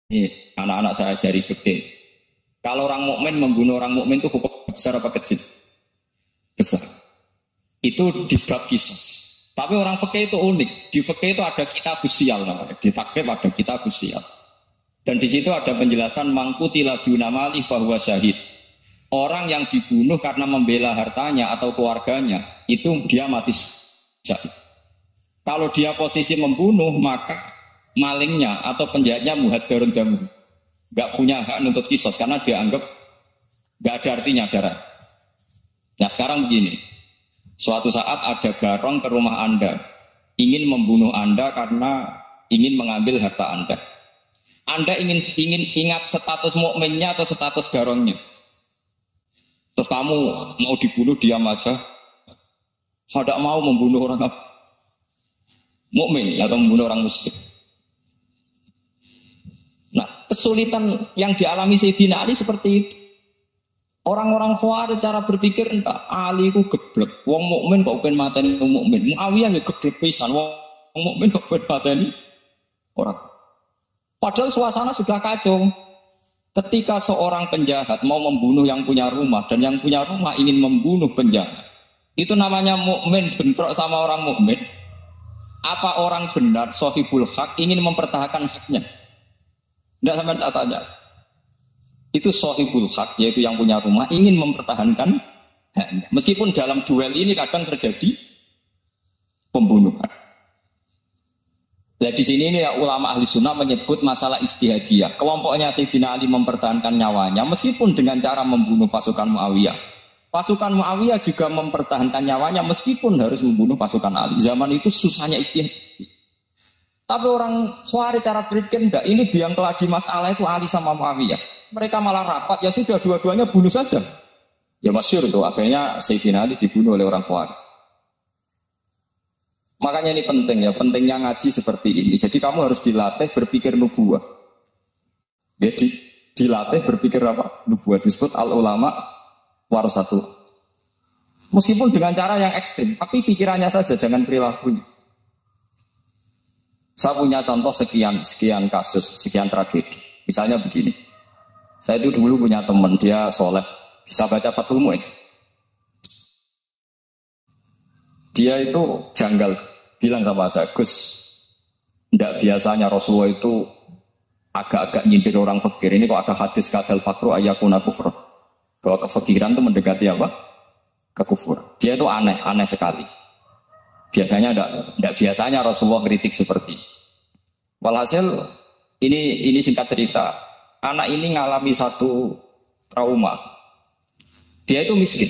Ini anak-anak saya ajari fikih. Kalau orang mukmin membunuh orang mukmin itu hukum besar apa kecil? Besar. Itu di bab kisos. Tapi orang fikih itu unik. Di fikih itu ada kitab sial namanya. Di takrib ada kitab sial. Dan di situ ada penjelasan mangkutila dunamali fahuwa syahid. Orang yang dibunuh karena membela hartanya atau keluarganya, itu dia mati syahid. Kalau dia posisi membunuh, maka malingnya atau penjahatnya muhaddarun damu. Gak punya hak nuntut kisos karena dia anggap gak ada artinya darah. Nah sekarang begini, suatu saat ada garong ke rumah Anda, ingin membunuh Anda karena ingin mengambil harta Anda. Anda ingin ingat status mukminnya atau status garongnya. Terus kamu mau dibunuh diam aja. Saya tidak mau membunuh orang mukmin atau membunuh orang muslim. Nah, kesulitan yang dialami Sayyidina Ali seperti itu. Orang-orang Khawarij cara berpikir entah Ali ku geblek. Wong mukmin kok pengen mateni wong mukmin. Muawiyah ya geblek pisan. Wong mukmin kok pengen mateni orang. Padahal suasana sudah kacau. Ketika seorang penjahat mau membunuh yang punya rumah dan yang punya rumah ingin membunuh penjahat, itu namanya mukmin bentrok sama orang mukmin. Apa orang benar sohibul hak ingin mempertahankan haknya? Tidak sampai saat tanya. Itu sohibul hak, yaitu yang punya rumah ingin mempertahankan haknya. Meskipun dalam duel ini kadang terjadi pembunuhan. Nah di sini ini ya, ulama ahli sunnah menyebut masalah istihadiyah. Kelompoknya Sayyidina Ali mempertahankan nyawanya meskipun dengan cara membunuh pasukan Muawiyah. Pasukan Muawiyah juga mempertahankan nyawanya meskipun harus membunuh pasukan Ali. Zaman itu susahnya istihadiyah. Tapi orang Khawarij cara berpikir enggak. Ini biang keladi masalah itu Ali sama Muawiyah. Mereka malah rapat, ya sudah dua-duanya bunuh saja. Ya masyhur itu akhirnya Sayyidina Ali dibunuh oleh orang Khawarij. Makanya ini penting ya, pentingnya ngaji seperti ini. Jadi kamu harus dilatih berpikir nubuwah. Jadi dilatih berpikir apa? Nubuwah disebut al-ulama warasatul. Meskipun dengan cara yang ekstrim, tapi pikirannya saja, jangan perilakunya. Saya punya contoh sekian kasus, sekian tragedi. Misalnya begini. Saya itu dulu punya teman, dia soleh, bisa baca Fathul Mu'in. Dia itu janggal, bilang sama saya, Gus, tidak biasanya Rasulullah itu agak-agak nyindir orang fakir. Ini kok ada hadis kadal fakru ayakuna kufur. Bahwa kefakiran itu mendekati apa? Kekufuran. Dia itu aneh sekali. Biasanya tidak biasanya Rasulullah kritik seperti. Walhasil ini singkat cerita. Anak ini ngalami satu trauma. Dia itu miskin.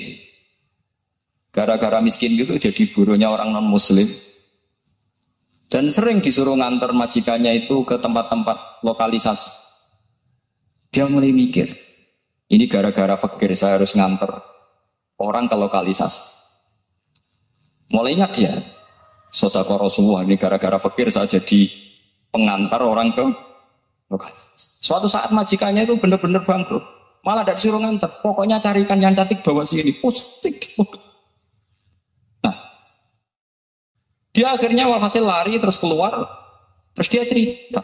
Gara-gara miskin gitu jadi buruhnya orang non-muslim. Dan sering disuruh nganter majikannya itu ke tempat-tempat lokalisasi. Dia mulai mikir, ini gara-gara fakir saya harus nganter orang ke lokalisasi. Mulai ingat dia, sedekah Rasulullah ini gara-gara fakir saya jadi pengantar orang ke lokalisasi. Suatu saat majikannya itu benar-benar bangkrut. Malah tidak disuruh nganter. Pokoknya carikan yang cantik bawa sini. Pusing. Dia akhirnya walhasil lari terus keluar, terus dia cerita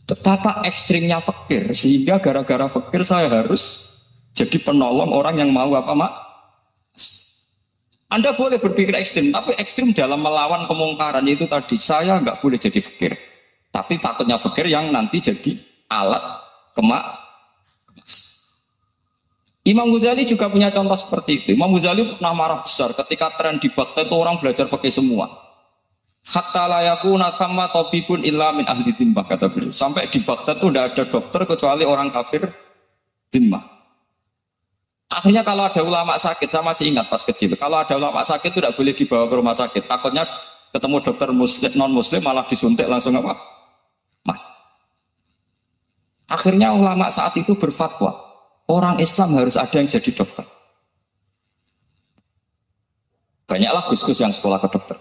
betapa ekstrimnya fakir sehingga gara-gara fakir saya harus jadi penolong orang yang mau apa mak. Anda boleh berpikir ekstrim, tapi ekstrim dalam melawan kemungkaran itu tadi saya nggak boleh jadi fakir, tapi takutnya fakir yang nanti jadi alat kemak. Imam Ghazali juga punya contoh seperti itu. Imam Ghazali pernah marah besar ketika tren di Baghdad itu orang belajar fikih semua. Hatta la yakuna thamma tabibun illa min ahli dhimmah, kata beliau. Sampai di Baghdad itu tidak ada dokter kecuali orang kafir dhimmah. Akhirnya kalau ada ulama sakit, saya masih ingat pas kecil. Kalau ada ulama sakit itu tidak boleh dibawa ke rumah sakit. Takutnya ketemu dokter muslim, non muslim malah disuntik langsung apa? Mati. Akhirnya ulama saat itu berfatwa. Orang Islam harus ada yang jadi dokter. Banyaklah gus-gus yang sekolah ke dokter.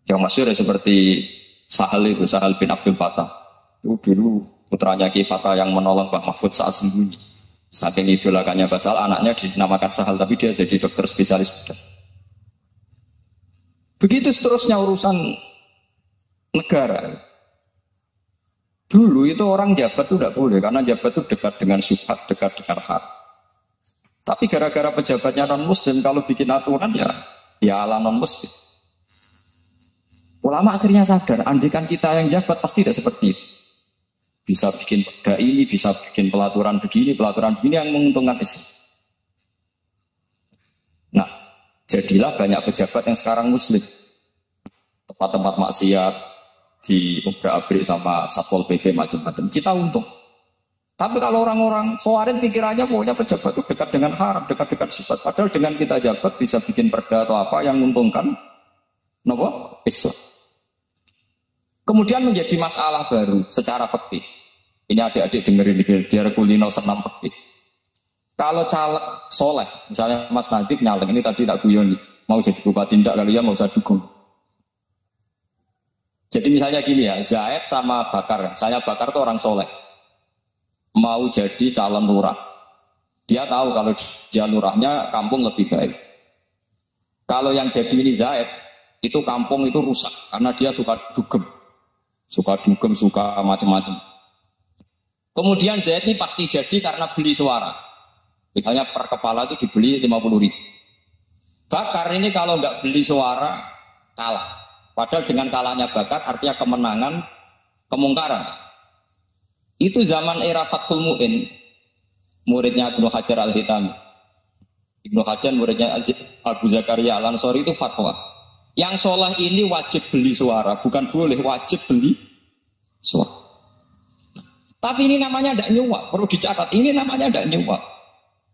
Yang masyhur seperti Sahal bin Abdul Fattah. Itu dulu putranya Ki Fatah yang menolong Pak Mahfud saat sembunyi. Saking idolakannya Basal, anaknya dinamakan Sahal, tapi dia jadi dokter spesialis bedah. Begitu seterusnya urusan negara. Dulu itu orang jabat itu tidak boleh karena jabat itu dekat dengan syubhat, dekat dengan hak. Tapi gara-gara pejabatnya non muslim kalau bikin aturan ya ala non muslim. Ulama akhirnya sadar, andikan kita yang jabat pasti tidak seperti itu. Bisa bikin perda ini, bisa bikin pelaturan begini yang menguntungkan Islam. Nah, jadilah banyak pejabat yang sekarang muslim. Tempat-tempat maksiat di obrak-abrik sama Satpol PP macam-macam. Kita untung. Tapi kalau orang-orang Khawarij pikirannya pokoknya pejabat itu dekat dengan haram, dekat-dekat sifat. Padahal dengan kita jabat bisa bikin perda atau apa yang menguntungkan Islam. Kemudian menjadi masalah baru secara fikih. Ini adik-adik dengerin biar kulino senam fikih. Kalau caleg soleh, misalnya Mas Nadif nyalek, ini tadi tak guyon, mau jadi bupati tidak kali ya mau saya dukung. Jadi misalnya gini ya, Zaid sama Bakar, saya Bakar tuh orang soleh, mau jadi calon lurah. Dia tahu kalau dia lurahnya kampung lebih baik. Kalau yang jadi ini Zaid, itu kampung itu rusak karena dia suka dugem, suka macam-macam. Kemudian Zaid ini pasti jadi karena beli suara. Misalnya per kepala itu dibeli 50.000. Bakar ini kalau nggak beli suara kalah. Padahal dengan kalahnya Bakar artinya kemenangan, kemungkaran. Itu zaman era Fathul Mu'in, muridnya Ibnu Hajar Al-Hitami. Ibnu Hajar muridnya Abu Zakaria Al-Ansori itu fatwa. Yang soleh ini wajib beli suara, bukan boleh, wajib beli suara. Tapi ini namanya tidak nyuap, perlu dicatat. Ini namanya tidak nyuap.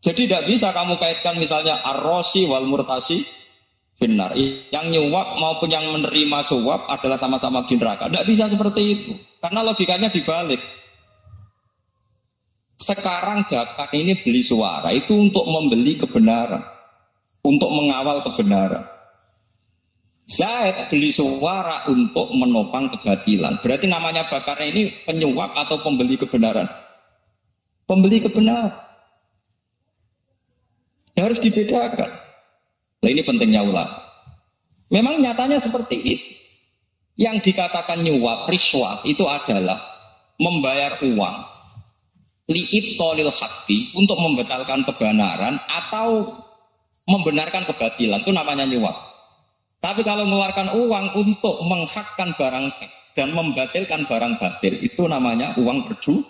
Jadi tidak bisa kamu kaitkan misalnya ar-rosi wal murtasi benar. Yang nyuap maupun yang menerima suap adalah sama-sama di neraka. Tidak bisa seperti itu. Karena logikanya dibalik. Sekarang Bakar ini beli suara itu untuk membeli kebenaran. Untuk mengawal kebenaran. Zaid beli suara untuk menopang kebatilan. Berarti namanya Bakar ini penyuap atau pembeli kebenaran? Pembeli kebenaran. Ya harus dibedakan. Nah ini pentingnya ulama. Memang nyatanya seperti itu. Yang dikatakan nyuap, riswah itu adalah membayar uang li'ibtolil haqqi untuk membatalkan kebenaran atau membenarkan kebatilan. Itu namanya nyuap. Tapi kalau mengeluarkan uang untuk menghakkan barang hak dan membatalkan barang batil, itu namanya uang berjuang.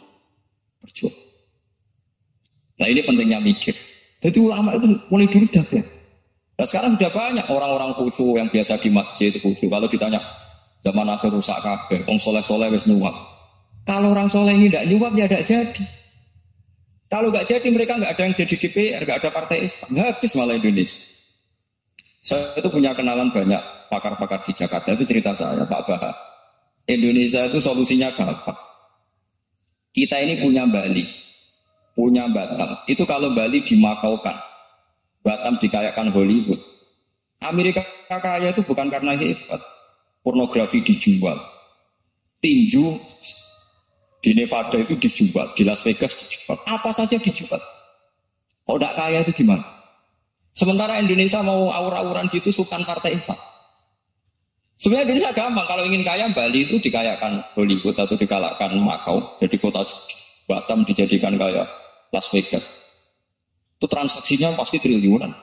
Nah ini pentingnya mikir. Jadi ulama itu mulai dulu sudah ada. Nah sekarang sudah banyak orang-orang khusyuk yang biasa di masjid itu khusyuk. Kalau ditanya zaman akhir rusak kabeh, wong soleh-soleh wis nyuap. Kalau orang soleh ini tidak nyuap ya tidak jadi. Kalau nggak jadi mereka nggak ada yang jadi DPR, nggak ada partai Islam, habis malah Indonesia. Saya itu punya kenalan banyak pakar-pakar di Jakarta, itu cerita saya, Pak Baha. Indonesia itu solusinya gampang. Kita ini punya Bali, punya Batam. Itu kalau Bali dimakaukan, Batam dikayakan Hollywood. Amerika kaya itu bukan karena hebat. Pornografi dijual. Tinju di Nevada itu dijual, di Las Vegas dijual. Apa saja dijual. Kalau tidak kaya itu gimana? Sementara Indonesia mau aur-auran gitu sukan partai Islam. Sebenarnya Indonesia gampang. Kalau ingin kaya, Bali itu dikayakan Hollywood atau dikalahkan Makau. Jadi kota judi. Batam dijadikan kayak Las Vegas. Itu transaksinya pasti triliunan.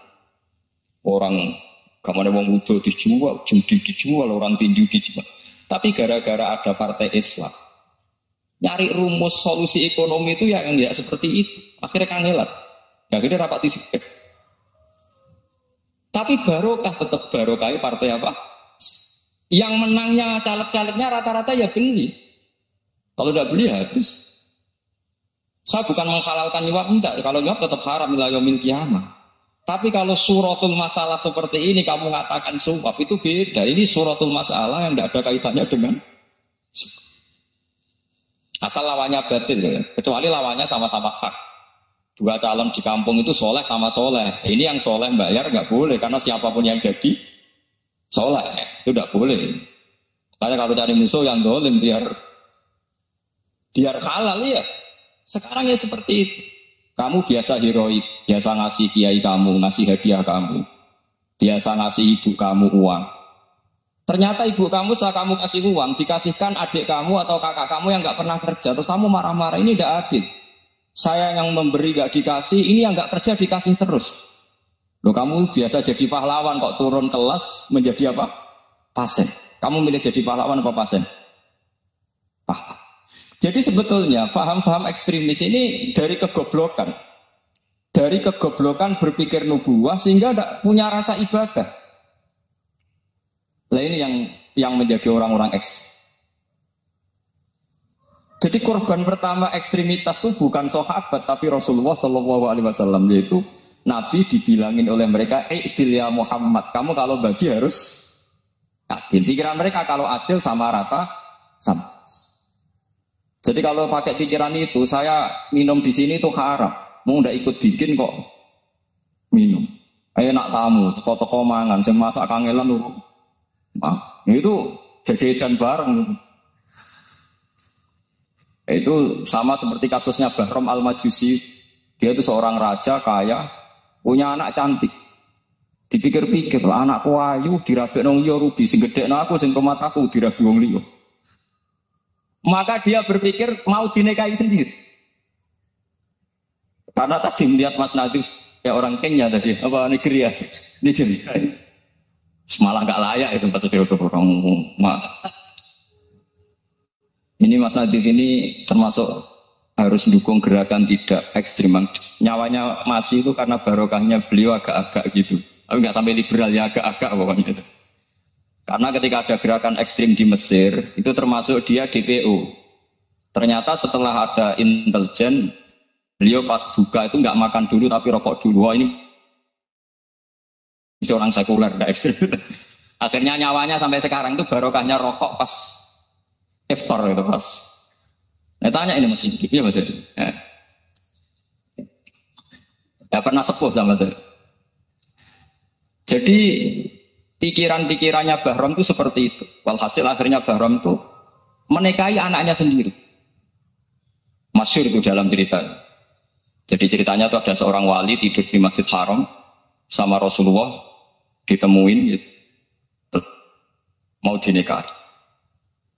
Orang kamane wong udo dijual, judi dijual, orang tinju dijual. Tapi gara-gara ada partai Islam, nyari rumus solusi ekonomi itu yang tidak seperti itu. Akhirnya kangelan. Akhirnya rapat isi. Tapi barokah tetap barokah partai apa? Yang menangnya caleg-calegnya rata-rata ya beli. Kalau tidak beli habis. Saya bukan menghalalkan nyuap, enggak. Kalau nyuap tetap haram ila yaumil qiyamah. Tapi kalau suratul masalah seperti ini kamu mengatakan suap itu beda. Ini suratul masalah yang tidak ada kaitannya dengan asal lawannya batil ya. Kecuali lawannya sama-sama hak. Dua calon di kampung itu soleh sama soleh. Ini yang soleh bayar nggak boleh karena siapapun yang jadi soleh itu nggak boleh. Karena kalau cari musuh yang dolim biar halal ya. Sekarang ya seperti itu. Kamu biasa heroik, biasa ngasih kiai kamu, ngasih hadiah kamu, biasa ngasih ibu kamu uang. Ternyata ibu kamu setelah kamu kasih uang, dikasihkan adik kamu atau kakak kamu yang nggak pernah kerja. Terus kamu marah-marah, ini tidak adil. Saya yang memberi nggak dikasih, ini yang nggak kerja dikasih terus. Loh kamu biasa jadi pahlawan kok turun kelas menjadi apa? Pasien. Kamu milih jadi pahlawan apa pasien? Pahlawan. Jadi sebetulnya faham-faham ekstremis ini dari kegoblokan. Dari kegoblokan berpikir nubuwah sehingga tidak punya rasa ibadah. Nah ini yang menjadi orang-orang ekstrem. Jadi korban pertama ekstremitas itu bukan sahabat tapi Rasulullah Shallallahu Alaihi Wasallam, yaitu Nabi dibilangin oleh mereka, "I'dil ya Muhammad, kamu kalau bagi harus adil." Pikiran mereka kalau adil sama rata sama. Jadi kalau pakai pikiran itu, saya minum di sini itu haram, mau ndak ikut bikin kok minum. Enak tamu, toko-toko mangan, sing masak kangelan lho. Itu jajan bareng. Itu sama seperti kasusnya Bahram Al-Majusi. Dia itu seorang raja kaya, punya anak cantik. Dipikir-pikir, anakku ayu dirabi nang liya rubi sing gedhekno aku sing mataku dirabi wong liya. Maka dia berpikir mau dinikahi sendiri. Karena tadi melihat Mas Nadif ya orang Kenya tadi, apa negeri ya. Ini jadi malah nggak layak itu pas dia orang. Ini Mas Nadif ini termasuk harus dukung gerakan tidak ekstrim. Nyawanya masih itu karena barokahnya beliau agak-agak gitu. Tapi nggak sampai liberal ya, agak-agak pokoknya itu. Karena ketika ada gerakan ekstrim di Mesir, itu termasuk dia DPO. Ternyata setelah ada intelijen, beliau pas buka itu nggak makan dulu tapi rokok dulu. Wah ini orang sekuler, nggak ekstrim. Akhirnya nyawanya sampai sekarang itu barokahnya rokok pas iftar itu pas. Nah, tanya ini Mas Indi, iya Mas Indi. Ya pernah sepuh sama saya. Jadi pikiran-pikirannya Bahram itu seperti itu. Walhasil akhirnya Bahram itu menikahi anaknya sendiri. Masyhur itu dalam cerita. Jadi ceritanya itu ada seorang wali tidur di Masjid Haram sama Rasulullah, ditemuin gitu, mau dinikahi.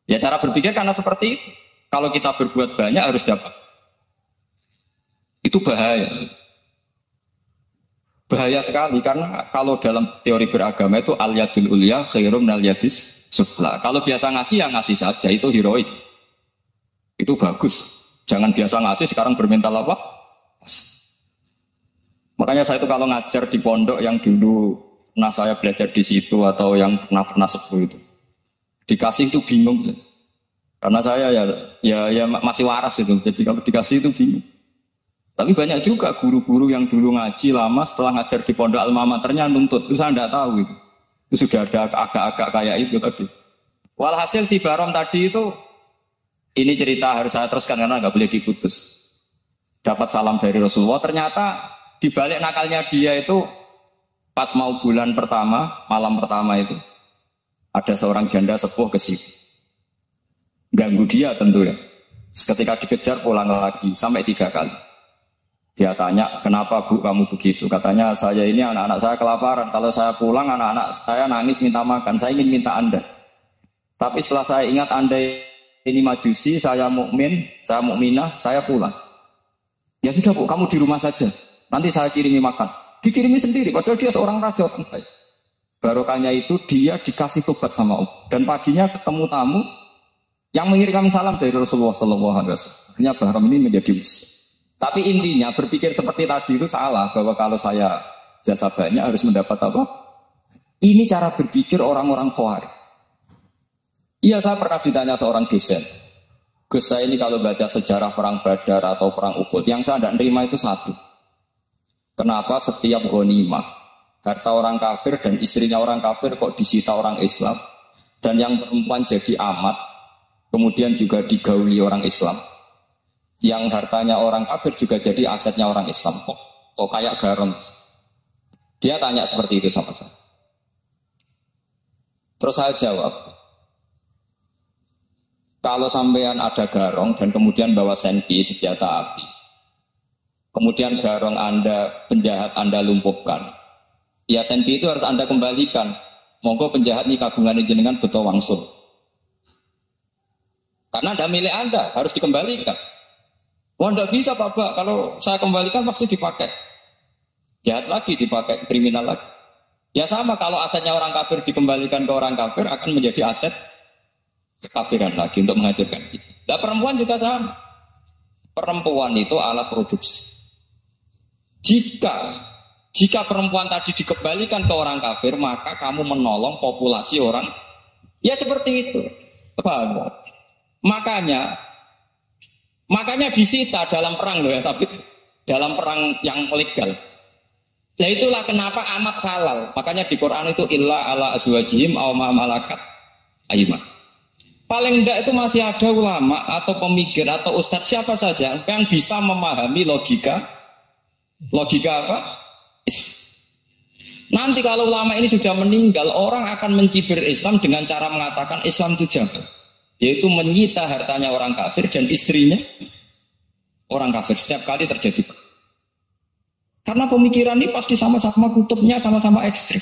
Ya cara berpikir karena seperti itu. Kalau kita berbuat banyak harus dapat. Itu bahaya. Bahaya sekali karena kalau dalam teori beragama itu al-yadul ulya khairum minal yadis sufla. Kalau biasa ngasih ya ngasih saja, itu heroik. Itu bagus. Jangan biasa ngasih sekarang bermental apa? Makanya saya itu kalau ngajar di pondok yang dulu pernah saya belajar di situ atau yang pernah sepuh itu, dikasih itu bingung. Karena saya ya masih waras itu. Jadi kalau dikasih itu bingung. Tapi banyak juga guru-guru yang dulu ngaji lama setelah ngajar di pondok alma maternya nuntut. Itu saya tidak tahu itu. Itu sudah ada agak-agak kayak itu tadi. Walhasil si Bahram tadi itu, ini cerita harus saya teruskan karena nggak boleh diputus. Dapat salam dari Rasulullah. Ternyata di balik nakalnya dia itu pas mau bulan pertama, malam pertama itu ada seorang janda sepuh ke situ. Ganggu dia tentu ya. Ketika dikejar pulang lagi sampai 3 kali. Dia tanya, kenapa Bu kamu begitu? Katanya saya ini anak-anak saya kelaparan. Kalau saya pulang anak-anak saya nangis minta makan. Saya ingin minta Anda. Tapi setelah saya ingat Anda ini majusi, saya mukmin, saya mukminah, saya pulang. Ya sudah Bu, kamu di rumah saja. Nanti saya kirimi makan. Dikirimi sendiri, padahal dia seorang raja orang baik. Barokahnya itu dia dikasih tobat sama Allah. Dan paginya ketemu tamu yang mengirimkan salam dari Rasulullah SAW. Akhirnya Bahram ini menjadi muslim. Tapi intinya berpikir seperti tadi itu salah. Bahwa kalau saya jasa banyak harus mendapat apa? Ini cara berpikir orang-orang Khawarij. Iya, saya pernah ditanya seorang dosen. Gus, saya ini kalau baca sejarah perang Badar atau perang Uhud, yang saya tidak terima itu satu. Kenapa setiap ghanimah harta orang kafir dan istrinya orang kafir kok disita orang Islam? Dan yang perempuan jadi amat, kemudian juga digauli orang Islam. Yang hartanya orang kafir juga jadi asetnya orang Islam. Kok kayak garam. Dia tanya seperti itu sama saya. Terus saya jawab, kalau sampean ada garong dan kemudian bawa senpi senjata api, kemudian garong Anda, penjahat Anda lumpuhkan, ya senpi itu harus Anda kembalikan. Monggo penjahat ini kagungan jenengan beto wangsul. Karena ada milik Anda, harus dikembalikan. Wah, tidak bisa Pak, kalau saya kembalikan pasti dipakai. Jahat lagi dipakai, kriminal lagi. Ya sama, kalau asetnya orang kafir dikembalikan ke orang kafir akan menjadi aset kekafiran lagi untuk menghancurkan kita. Nah, perempuan juga sama. Perempuan itu alat produksi. Jika perempuan tadi dikembalikan ke orang kafir, maka kamu menolong populasi orang. Ya seperti itu. Paham? Makanya disita dalam perang loh ya, tapi dalam perang yang legal. Nah itulah kenapa amat halal. Makanya di Quran itu illa ala azwajihim aw ma malakat aymah. Paling enggak itu masih ada ulama atau pemikir atau ustadz siapa saja yang bisa memahami logika apa? Nanti kalau ulama ini sudah meninggal, orang akan mencibir Islam dengan cara mengatakan Islam itu jahat, yaitu menyita hartanya orang kafir dan istrinya orang kafir setiap kali terjadi. Karena pemikiran ini pasti sama-sama kutubnya, sama-sama ekstrim.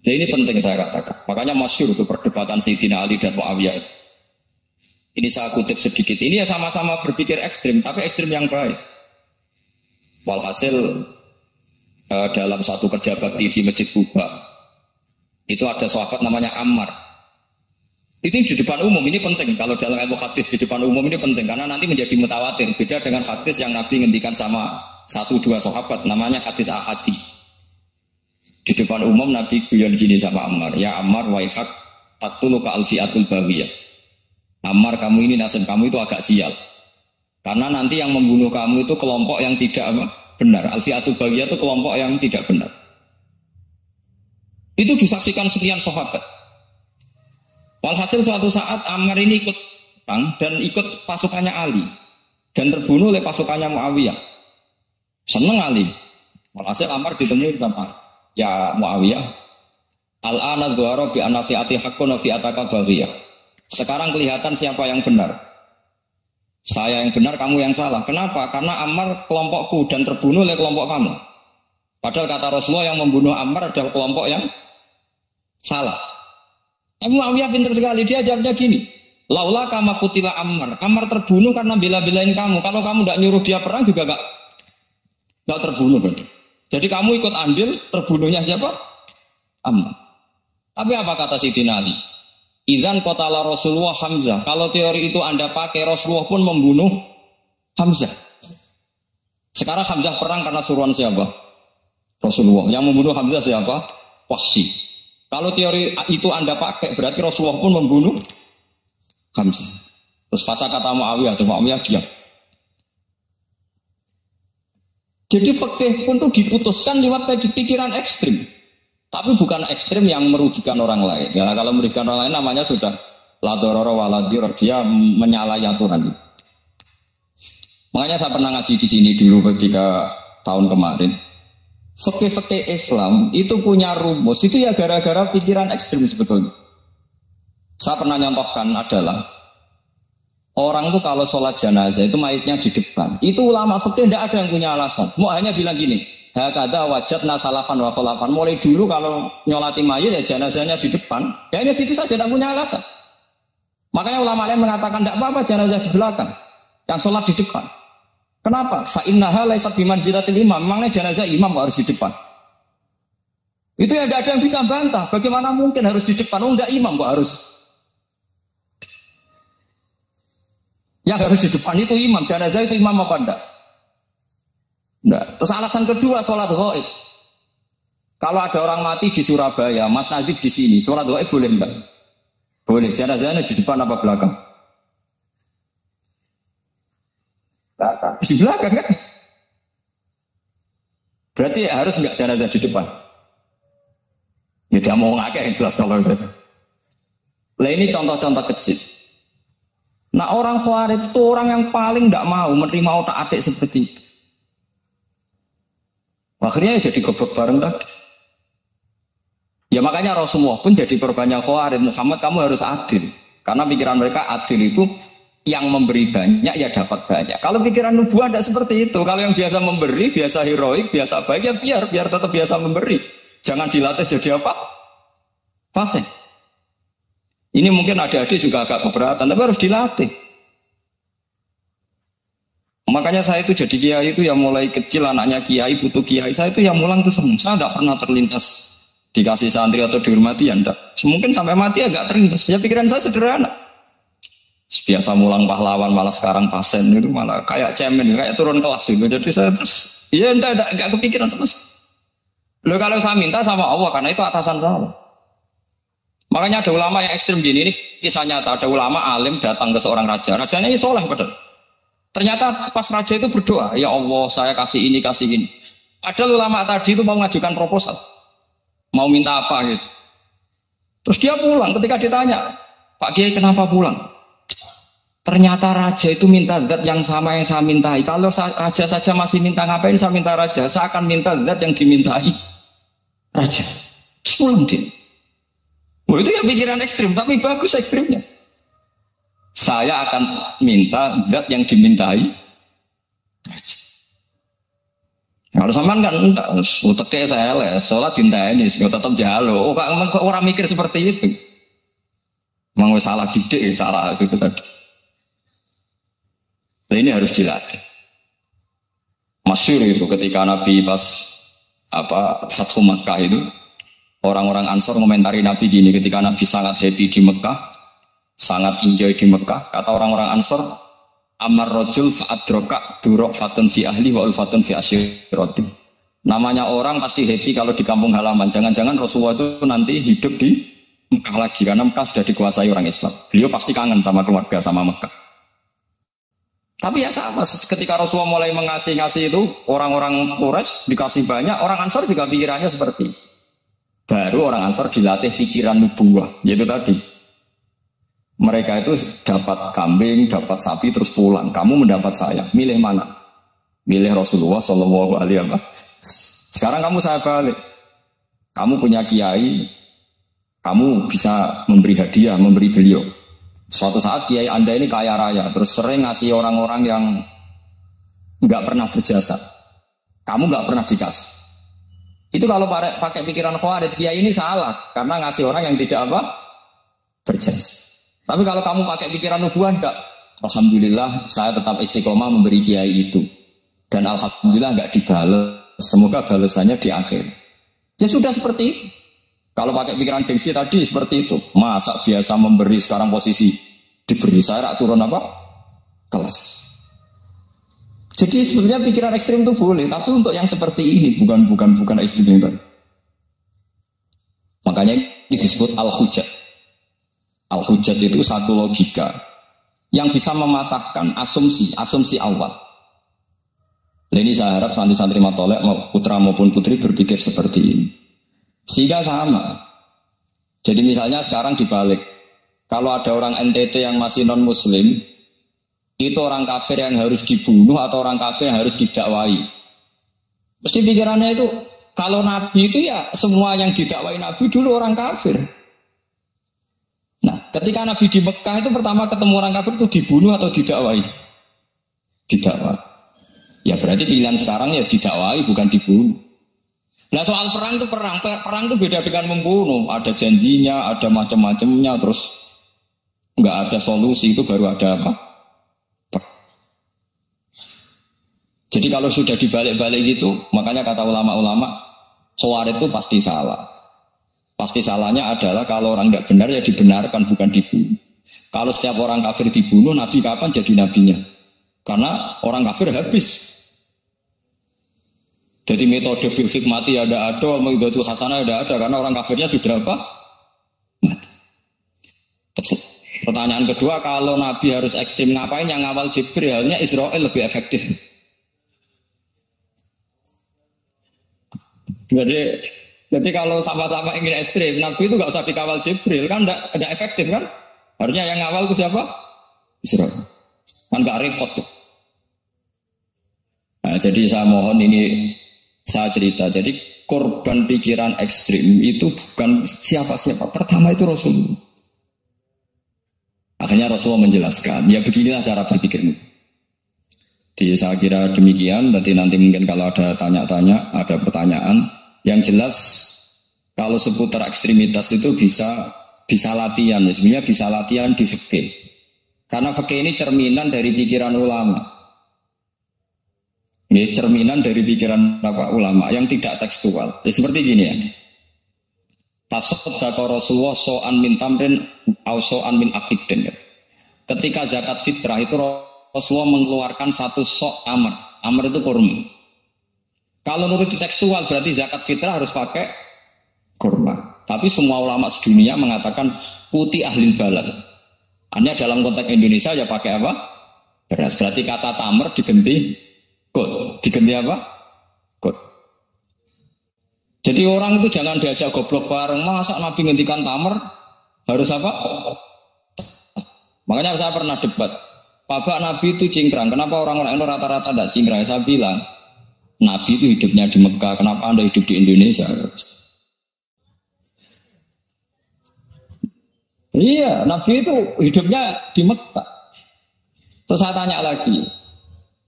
Nah ini penting saya katakan. Makanya masyhur itu perdebatan Sayyidina Ali dan Muawiyah. Ini saya kutip sedikit. Ini ya sama-sama berpikir ekstrim, tapi ekstrim yang baik. Walhasil dalam satu kerja bakti di Masjid Kuba itu ada sahabat namanya Ammar. Ini di depan umum, ini penting. Kalau dalam ilmu hadis di depan umum ini penting karena nanti menjadi mutawatir. Beda dengan hadis yang Nabi ngendikan sama 1-2 sahabat, namanya hadis ahadi. Di depan umum Nabi guyon gini sama Ammar, ya Ammar waihak taktulu ka alfiatul baghiyah. Ammar, kamu ini nasib kamu itu agak sial. Karena nanti yang membunuh kamu itu kelompok yang tidak benar. Alfiatul baghiyah itu kelompok yang tidak benar. Itu disaksikan sekian sahabat. Walhasil suatu saat Ammar ini ikut perang dan ikut pasukannya Ali dan terbunuh oleh pasukannya Muawiyah. Seneng Ali. Walhasil Ammar ditemui sama ya Muawiyah. Al-ana dhuhara bi anna fi'ati haqqun wa fi'ataka baghiyah. Sekarang kelihatan siapa yang benar. Saya yang benar, kamu yang salah. Kenapa? Karena Ammar kelompokku dan terbunuh oleh kelompok kamu. Padahal kata Rasulullah yang membunuh Ammar adalah kelompok yang salah. Muawiyah pintar sekali, dia jawabnya gini, laula kama kutila Ammar. Ammar terbunuh karena bela-belain kamu. Kalau kamu tidak nyuruh dia perang juga gak terbunuh. Jadi kamu ikut andil terbunuhnya siapa? Ammar. Tapi apa kata Sayyidina Ali? Idzan qatala Rasulullah Hamzah. Kalau teori itu Anda pakai, Rasulullah pun membunuh Hamzah. Sekarang Hamzah perang karena suruhan siapa? Rasulullah. Yang membunuh Hamzah siapa? Wahsy. Kalau teori itu Anda pakai, berarti Rasulullah pun membunuh Hamzah. Terus fasa kata Muawiyah, diam. Jadi fikih pun itu diputuskan lewat pikiran ekstrim. Tapi bukan ekstrim yang merugikan orang lain. Ya, kalau merugikan orang lain namanya sudah la darara wa la dirar, dia menyalahi aturan. Makanya saya pernah ngaji di sini dulu ketika tahun kemarin. Fikih-fikih Islam itu punya rumus, itu ya gara-gara pikiran ekstrim sebetulnya. Saya pernah nyontohkan adalah orang itu kalau sholat jenazah itu mayitnya di depan. Itu ulama fikih tidak ada yang punya alasan. Mau hanya bilang gini, hakada wajadna salafan wa khalafan. Mulai dulu kalau nyolati mayit ya jenazahnya di depan. Ya hanya gitu saja, tidak punya alasan. Makanya ulama lain mengatakan tidak apa-apa jenazah di belakang, yang sholat di depan. Kenapa? Fa innaha laysat bimanzilatil imam. Memangnya jenazah imam harus di depan. Itu ya tidak ada yang bisa bantah. Bagaimana mungkin harus di depan? Oh enggak, imam kok harus. Yang harus di depan itu imam. Jenazah itu imam apa enggak? Enggak. Terus alasan kedua, sholat ghaib. Kalau ada orang mati di Surabaya, Mas Nadib di sini, sholat ghaib boleh enggak? Boleh. Jenazahnya di depan apa belakang? Belakang. Di belakang kan? Berarti harus enggak jenazah di depan? Ya dia mau ngakeh yang jelas kalau itu. Nah ini contoh-contoh kecil. Nah orang Khawarij itu orang yang paling tidak mau menerima otak-atik seperti itu. Akhirnya jadi goblok bareng tadi. Ya makanya Rasulullah pun jadi korbannya Khawarij. Muhammad, kamu harus adil. Karena pikiran mereka adil itu yang memberi banyak ya dapat banyak. Kalau pikiran nubuah tidak seperti itu. Kalau yang biasa memberi, biasa heroik, biasa baik ya biar tetap biasa memberi. Jangan dilatih jadi apa? Fasih. Ini mungkin adik-adik juga agak keberatan, tapi harus dilatih. Makanya saya itu jadi kiai itu yang mulai kecil anaknya kiai, butuh kiai. Saya itu yang mulang itu senang. Saya tidak pernah terlintas dikasih santri atau dihormati ya enggak. Mungkin sampai mati agak terlintas. Ya pikiran saya sederhana. Biasa mulang pahlawan malah sekarang pasien itu malah kayak cemen, kayak turun kelas gitu. Jadi saya terus ya enggak kepikiran sama sekali. Loh kalau saya minta sama Allah karena itu atasan saya. Makanya ada ulama yang ekstrem gini, ini kisah nyata. Ada ulama alim datang ke seorang raja. Rajanya ini soleh padahal. Ternyata pas raja itu berdoa, ya Allah saya kasih ini, kasih ini. Padahal ulama tadi itu mau mengajukan proposal. Mau minta apa gitu. Terus dia pulang ketika ditanya, Pak Kiai kenapa pulang? Ternyata raja itu minta zat yang sama yang saya mintai. Kalau raja saja masih minta ngapain saya minta raja? Saya akan minta zat yang dimintai raja. Terus pulang dia. Wah itu ya pikiran ekstrim, tapi bagus ekstrimnya. Saya akan minta zat yang dimintai raja. Kalau sampean kan enggak, uteknya saya les, sholat dinteni, tetap jalo. Oh, orang mikir seperti itu. Memang salah didik, salah itu tadi. Nah, ini harus dilatih. Masyhur itu ketika Nabi pas Fathu Makkah itu, orang-orang Ansor komentari Nabi gini, ketika Nabi sangat happy di Mekah, sangat enjoy di Mekah, kata orang-orang Ansor, Amar rojul fa'adroka durok fatun fi ahli wa ulfatun fi asyiroti. Namanya orang pasti happy kalau di kampung halaman. Jangan-jangan Rasulullah itu nanti hidup di Mekah lagi, karena Mekah sudah dikuasai orang Islam. Beliau pasti kangen sama keluarga, sama Mekah. Tapi ya sama, ketika Rasulullah mulai ngasih itu, orang-orang Quraisy dikasih banyak, orang Ansor juga pikirannya seperti itu. Baru orang Ansor dilatih pikiran nubuwah, yaitu tadi. Mereka itu dapat kambing, dapat sapi terus pulang. Kamu mendapat saya, milih mana? Milih Rasulullah Shallallahu Alaihi Wasallam. Sekarang kamu saya balik. Kamu punya kiai, kamu bisa memberi hadiah, memberi beliau. Suatu saat kiai Anda ini kaya raya, terus sering ngasih orang-orang yang nggak pernah berjasa. Kamu nggak pernah dikasih. Itu kalau pakai pikiran khawarij, kiai ini salah karena ngasih orang yang tidak berjasa. Tapi kalau kamu pakai pikiran nubuah enggak, alhamdulillah saya tetap istiqomah memberi kiai itu. Dan alhamdulillah enggak dibalas. Semoga balasannya di akhir. Ya sudah seperti itu. Kalau pakai pikiran gengsi tadi seperti itu. Masa biasa memberi sekarang posisi diberi, saya turun kelas. Jadi sebenarnya pikiran ekstrim itu boleh, tapi untuk yang seperti ini bukan ekstrim itu. Makanya ini disebut al-hujjah. Al-hujjat itu satu logika yang bisa mematahkan asumsi awal. Ini saya harap santri-santri matolek putra maupun putri berpikir seperti ini. Sehingga sama. Jadi misalnya sekarang dibalik. Kalau ada orang NTT yang masih non-muslim, itu orang kafir yang harus dibunuh atau orang kafir yang harus didakwai. Mesti pikirannya itu, kalau Nabi itu ya semua yang didakwai Nabi dulu orang kafir. Nah, ketika Nabi di Mekah itu pertama ketemu orang kafir itu dibunuh atau didakwai? Didakwai. Ya berarti pilihan sekarang ya didakwai bukan dibunuh. Nah soal perang itu perang itu beda dengan membunuh. Ada janjinya, ada macam-macamnya, terus nggak ada solusi itu baru ada apa? Jadi kalau sudah dibalik-balik gitu, makanya kata ulama-ulama, Khawarij itu pasti salah. Pasti salahnya adalah kalau orang tidak benar ya dibenarkan bukan dibunuh. Kalau setiap orang kafir dibunuh, Nabi kapan jadi nabinya? Karena orang kafir habis. Jadi metode bil hikmati ada, metode hasanah ada, karena orang kafirnya sudah apa? Mati. Pertanyaan kedua, kalau Nabi harus ekstrim ngapain? Yang ngawal Jibril, halnya Israel lebih efektif. Jadi kalau sama-sama ingin ekstrim, Nabi itu nggak usah dikawal Jibril, kan tidak efektif kan? Harusnya yang ngawal itu siapa? Israel. Kan nggak repot tuh. Nah, jadi saya mohon ini saya cerita. Jadi korban pikiran ekstrim itu bukan siapa-siapa. Pertama itu Rasulullah. Akhirnya Rasulullah menjelaskan, ya beginilah cara berpikirmu. Jadi saya kira demikian. Nanti mungkin kalau ada tanya-tanya, ada pertanyaan. Yang jelas Kalau seputar ekstremitas itu bisa latihan, ya. Sebenarnya bisa latihan di fikih. Karena fikih ini cerminan dari pikiran ulama. Ya, cerminan dari pikiran ulama yang tidak tekstual. Ya, seperti gini ya. Tasoddaq Rasulullah so'an min tamrin au so'an min aqidin. Ya. Ketika zakat fitrah itu Rasulullah mengeluarkan satu sok amr. Amr itu kurma. Kalau menurut tekstual berarti zakat fitrah harus pakai kurma. Tapi semua ulama sedunia mengatakan putih ahli balad. Hanya dalam konteks Indonesia ya pakai apa? Beras. Berarti kata tamr diganti kod. Diganti apa? Kod. Jadi orang itu jangan diajak goblok bareng. Masa Nabi ngendikan tamr harus apa? Makanya saya pernah debat. Pak Nabi itu cingkrang. Kenapa orang-orang itu rata-rata tidak cingkrang? Saya bilang Nabi itu hidupnya di Mekah. Kenapa Anda hidup di Indonesia? Iya, Nabi itu hidupnya di Mekah. Terus saya tanya lagi,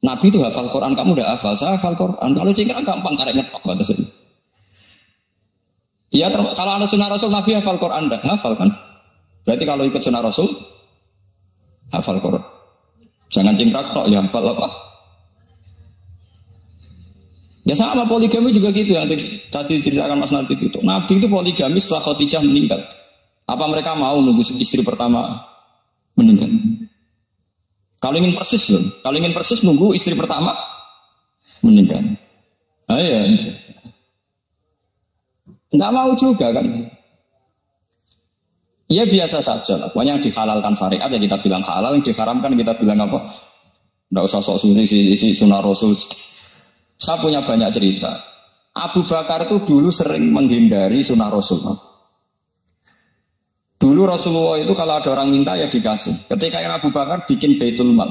Nabi itu hafal Quran, kamu udah hafal? Saya hafal Quran. Kalau cingkrang gampang, karek ngetok batasnya. Iya, kalau ada sunnah Rasul, Nabi hafal Quran, dah hafal kan? Berarti kalau ikut sunnah Rasul, hafal Quran. Jangan cingkrak tok, ya hafal apa? Ya sama poligami juga gitu yang tadi diceritakan Mas Natif itu. Nabi itu poligami setelah Khadijah meninggal. Apa mereka mau nunggu istri pertama meninggal? Kalau ingin persis nunggu istri pertama meninggal. Iya. Enggak mau juga kan? Iya biasa saja lah. Pokoknya yang dihalalkan syariat ya kita bilang halal, yang diharamkan kita bilang apa? Enggak usah sok isi sunnah Rasul. Saya punya banyak cerita. Abu Bakar itu dulu sering menghindari sunnah Rasul. Dulu Rasulullah itu kalau ada orang minta ya dikasih. Ketika Abu Bakar bikin Baitul Mal.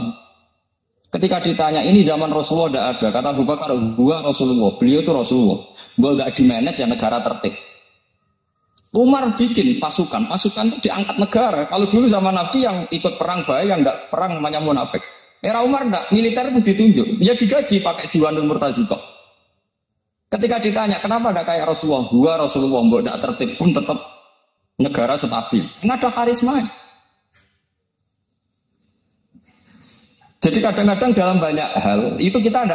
Ketika ditanya ini zaman Rasulullah tidak ada. Kata Abu Bakar, gua Rasulullah. Beliau itu Rasulullah. Gua gak di-manage ya negara tertib. Umar bikin pasukan. Pasukan itu diangkat negara. Kalau dulu zaman Nabi yang ikut perang bahaya, yang tidak perang namanya munafik. Era Umar tidak, militer itu ditunjuk. Ya digaji pakai Diwanul Murtaziqah. Ketika ditanya kenapa tidak kayak Rasulullah? Gua Rasulullah, gua tidak tertib pun tetap negara stabil. Karena ada karisma. Jadi kadang-kadang dalam banyak hal itu kita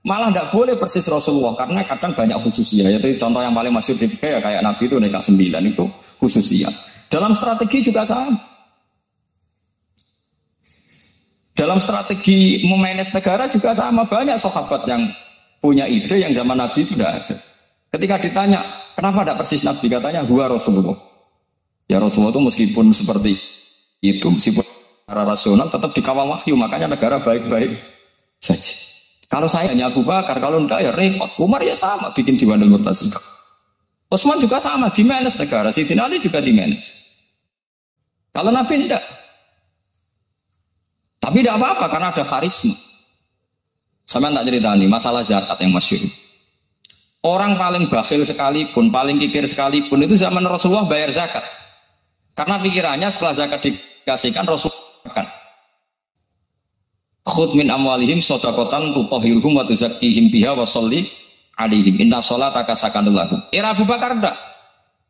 malah tidak boleh persis Rasulullah karena kadang banyak khususnya. Yaitu contoh yang paling masyhur di fikih ya kayak Nabi itu nikah 9 itu khususnya. Dalam strategi juga sama. Dalam strategi memanage negara juga sama. Banyak sahabat yang punya ide yang zaman Nabi itu tidak ada. Ketika ditanya kenapa tidak persis Nabi, katanya gua Rasulullah. Ya Rasulullah itu meskipun seperti itu, meskipun secara rasional tetap dikawal wahyu, makanya negara baik-baik saja. Kalau saya hanya Abu Bakar, kalau enggak ya repot. Umar ya sama, bikin Diwanul Murtaziqah. Utsman juga sama, di-manage negara. Sayyidina Ali juga di-manage. Kalau Nabi enggak. Tapi tidak apa-apa, karena ada karisma. Sama tak cerita nih, masalah zakat yang masyhur. Orang paling bakhil sekalipun, paling kikir sekalipun, itu zaman Rasulullah bayar zakat. Karena pikirannya setelah zakat dikasihkan Rasul akan khudh min amwalihim shadaqatan tutahhiruhum wa tuzakkihim biha wa sholli alaihim inna sholataka sakanun lahum. Era Abu Bakar enggak.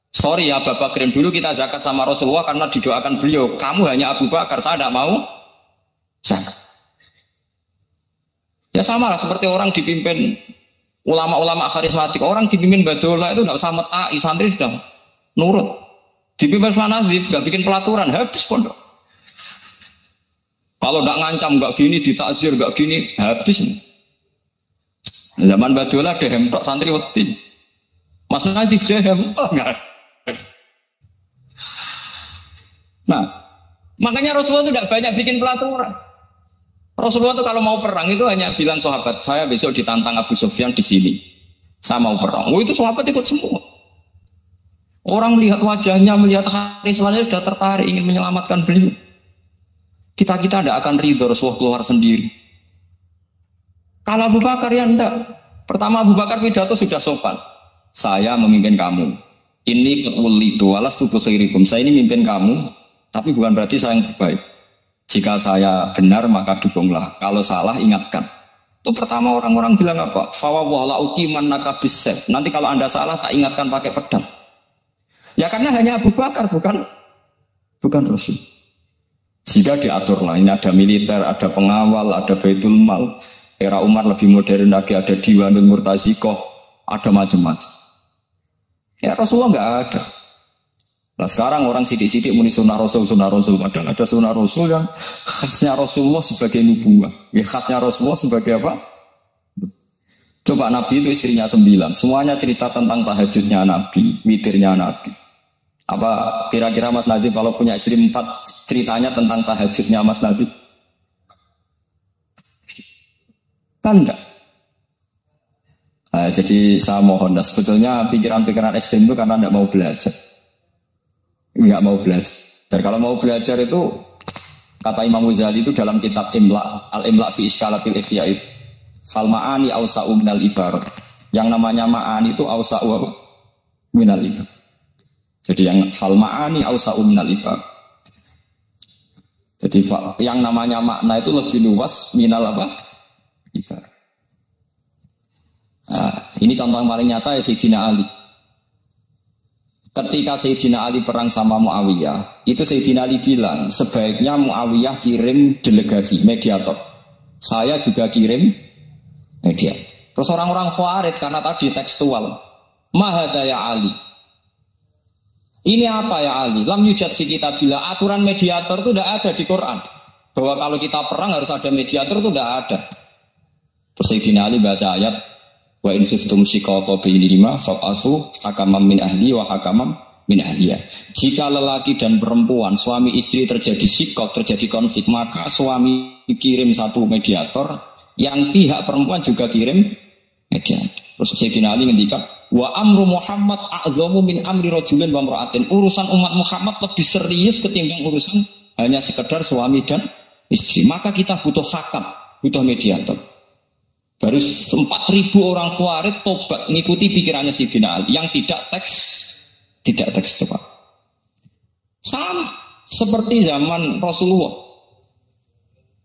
Sorry ya Abu Bakrin, dulu kita zakat sama Rasulullah karena didoakan beliau. Kamu hanya Abu Bakar, saya tidak mau zakat. Ya sama lah seperti orang dipimpin ulama-ulama karismatik. Orang dipimpin Badola itu tidak usah metai, santri sudah nurut. Dipimpin Manazif, gak bikin pelaturan, habis pondok. Kalau gak ngancam, gak gini, ditakzir, gak gini, habis. Zaman Badola dehem tok santri wedi. Mas Nazif dehem tok enggak. Nah, makanya Rasulullah itu tidak banyak bikin pelaturan. Rasulullah itu kalau mau perang itu hanya bilang sahabat, saya besok ditantang Abu Sufyan di sini. Saya mau perang. Oh itu sahabat ikut semua. Orang melihat wajahnya, melihat karismanya sudah tertarik ingin menyelamatkan beliau. Kita tidak akan ridho Rasulullah keluar sendiri. Kalau Abu Bakar ya enggak. Pertama Abu Bakar pidato sudah sopan. Saya memimpin kamu. Ini keulitu alas tubuh khairikum. Saya ini memimpin kamu, tapi bukan berarti saya yang terbaik. Jika saya benar maka dukunglah. Kalau salah ingatkan. Itu pertama orang-orang bilang apa? Fawwala uqiman nakabis. Nanti kalau Anda salah tak ingatkan pakai pedang. Ya karena hanya Abu Bakar, bukan Rasul. Sehingga diatur lah, ini ada militer, ada pengawal, ada Baitul Mal. Era Umar lebih modern lagi, ada Diwanul Murtazikoh, ada macam-macam. Ya Rasulullah nggak ada. Nah sekarang orang sidik-sidik muni sunnah Rasul. Padahal ada sunnah Rasul yang khasnya Rasulullah sebagai nubuwah. Ya khasnya Rasulullah sebagai apa? Coba Nabi itu istrinya 9. Semuanya cerita tentang tahajudnya Nabi, witirnya Nabi. Apa kira-kira Mas Nadib kalau punya istri 4 ceritanya tentang tahajudnya Mas Nadib? Kan enggak. Nah, jadi saya mohon, sebetulnya pikiran-pikiran ekstrem itu karena enggak mau belajar. Enggak mau belajar. Dan kalau mau belajar itu, kata Imam Ghazali itu dalam kitab Imla, Al-Imla fi Iskalatil Ihya'id, fal ma'ani awsa'u minal ibarat. Yang namanya ma'ani itu awsa'u minal ibarat. Jadi yang fal ma'ani awsa'u minal ibarat. Jadi yang namanya makna itu lebih luas minal apa? Ibarat. Nah, ini contoh yang paling nyata ya Sayyidina Ali. Ketika Sayyidina Ali perang sama Muawiyah, itu Sayyidina Ali bilang, sebaiknya Muawiyah kirim delegasi, mediator. Saya juga kirim mediator. Terus orang-orang Khawarij karena tadi tekstual. Mahada ya Ali. Ini apa ya Ali? Lam yujad fi kitabillah, aturan mediator itu tidak ada di Quran. Bahwa kalau kita perang harus ada mediator itu tidak ada. Terus Sayyidina Ali baca ayat wa in khiftum shiqaqa bainihima fa'asu hakamam min ahli wa hakamam min ahliya. Jika lelaki dan perempuan suami istri terjadi shiqaq, terjadi konflik, maka suami kirim satu mediator, yang pihak perempuan juga kirim mediator. Terus Sayyidina Ali ngendikan wa amru Muhammad a'zamu min amri rajulin wa imra'atin. Urusan umat Muhammad lebih serius ketimbang urusan hanya sekedar suami dan istri. Maka kita butuh hakam, butuh mediator. Baru 4.000 orang Khawarij tobat mengikuti pikirannya Sayyidina Ali yang tidak tekstual. Sama seperti zaman Rasulullah.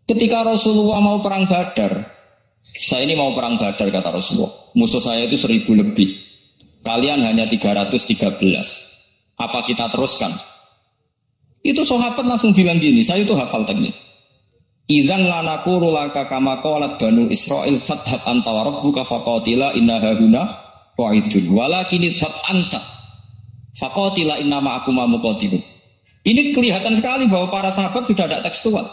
Ketika Rasulullah mau perang Badar, saya ini mau perang Badar kata Rasulullah. Musuh saya itu 1.000 lebih. Kalian hanya 313. Apa kita teruskan? Itu sahabat langsung bilang gini, saya itu hafal teknik. Idzan lanaqulu laka kama qalat banu Israil fathab anta wa rabbuka faqatila inna hahuna qa'idun walakin idhab anta faqatila inna ma'akum muqatilun. Ini kelihatan sekali bahwa para sahabat sudah ada tekstual.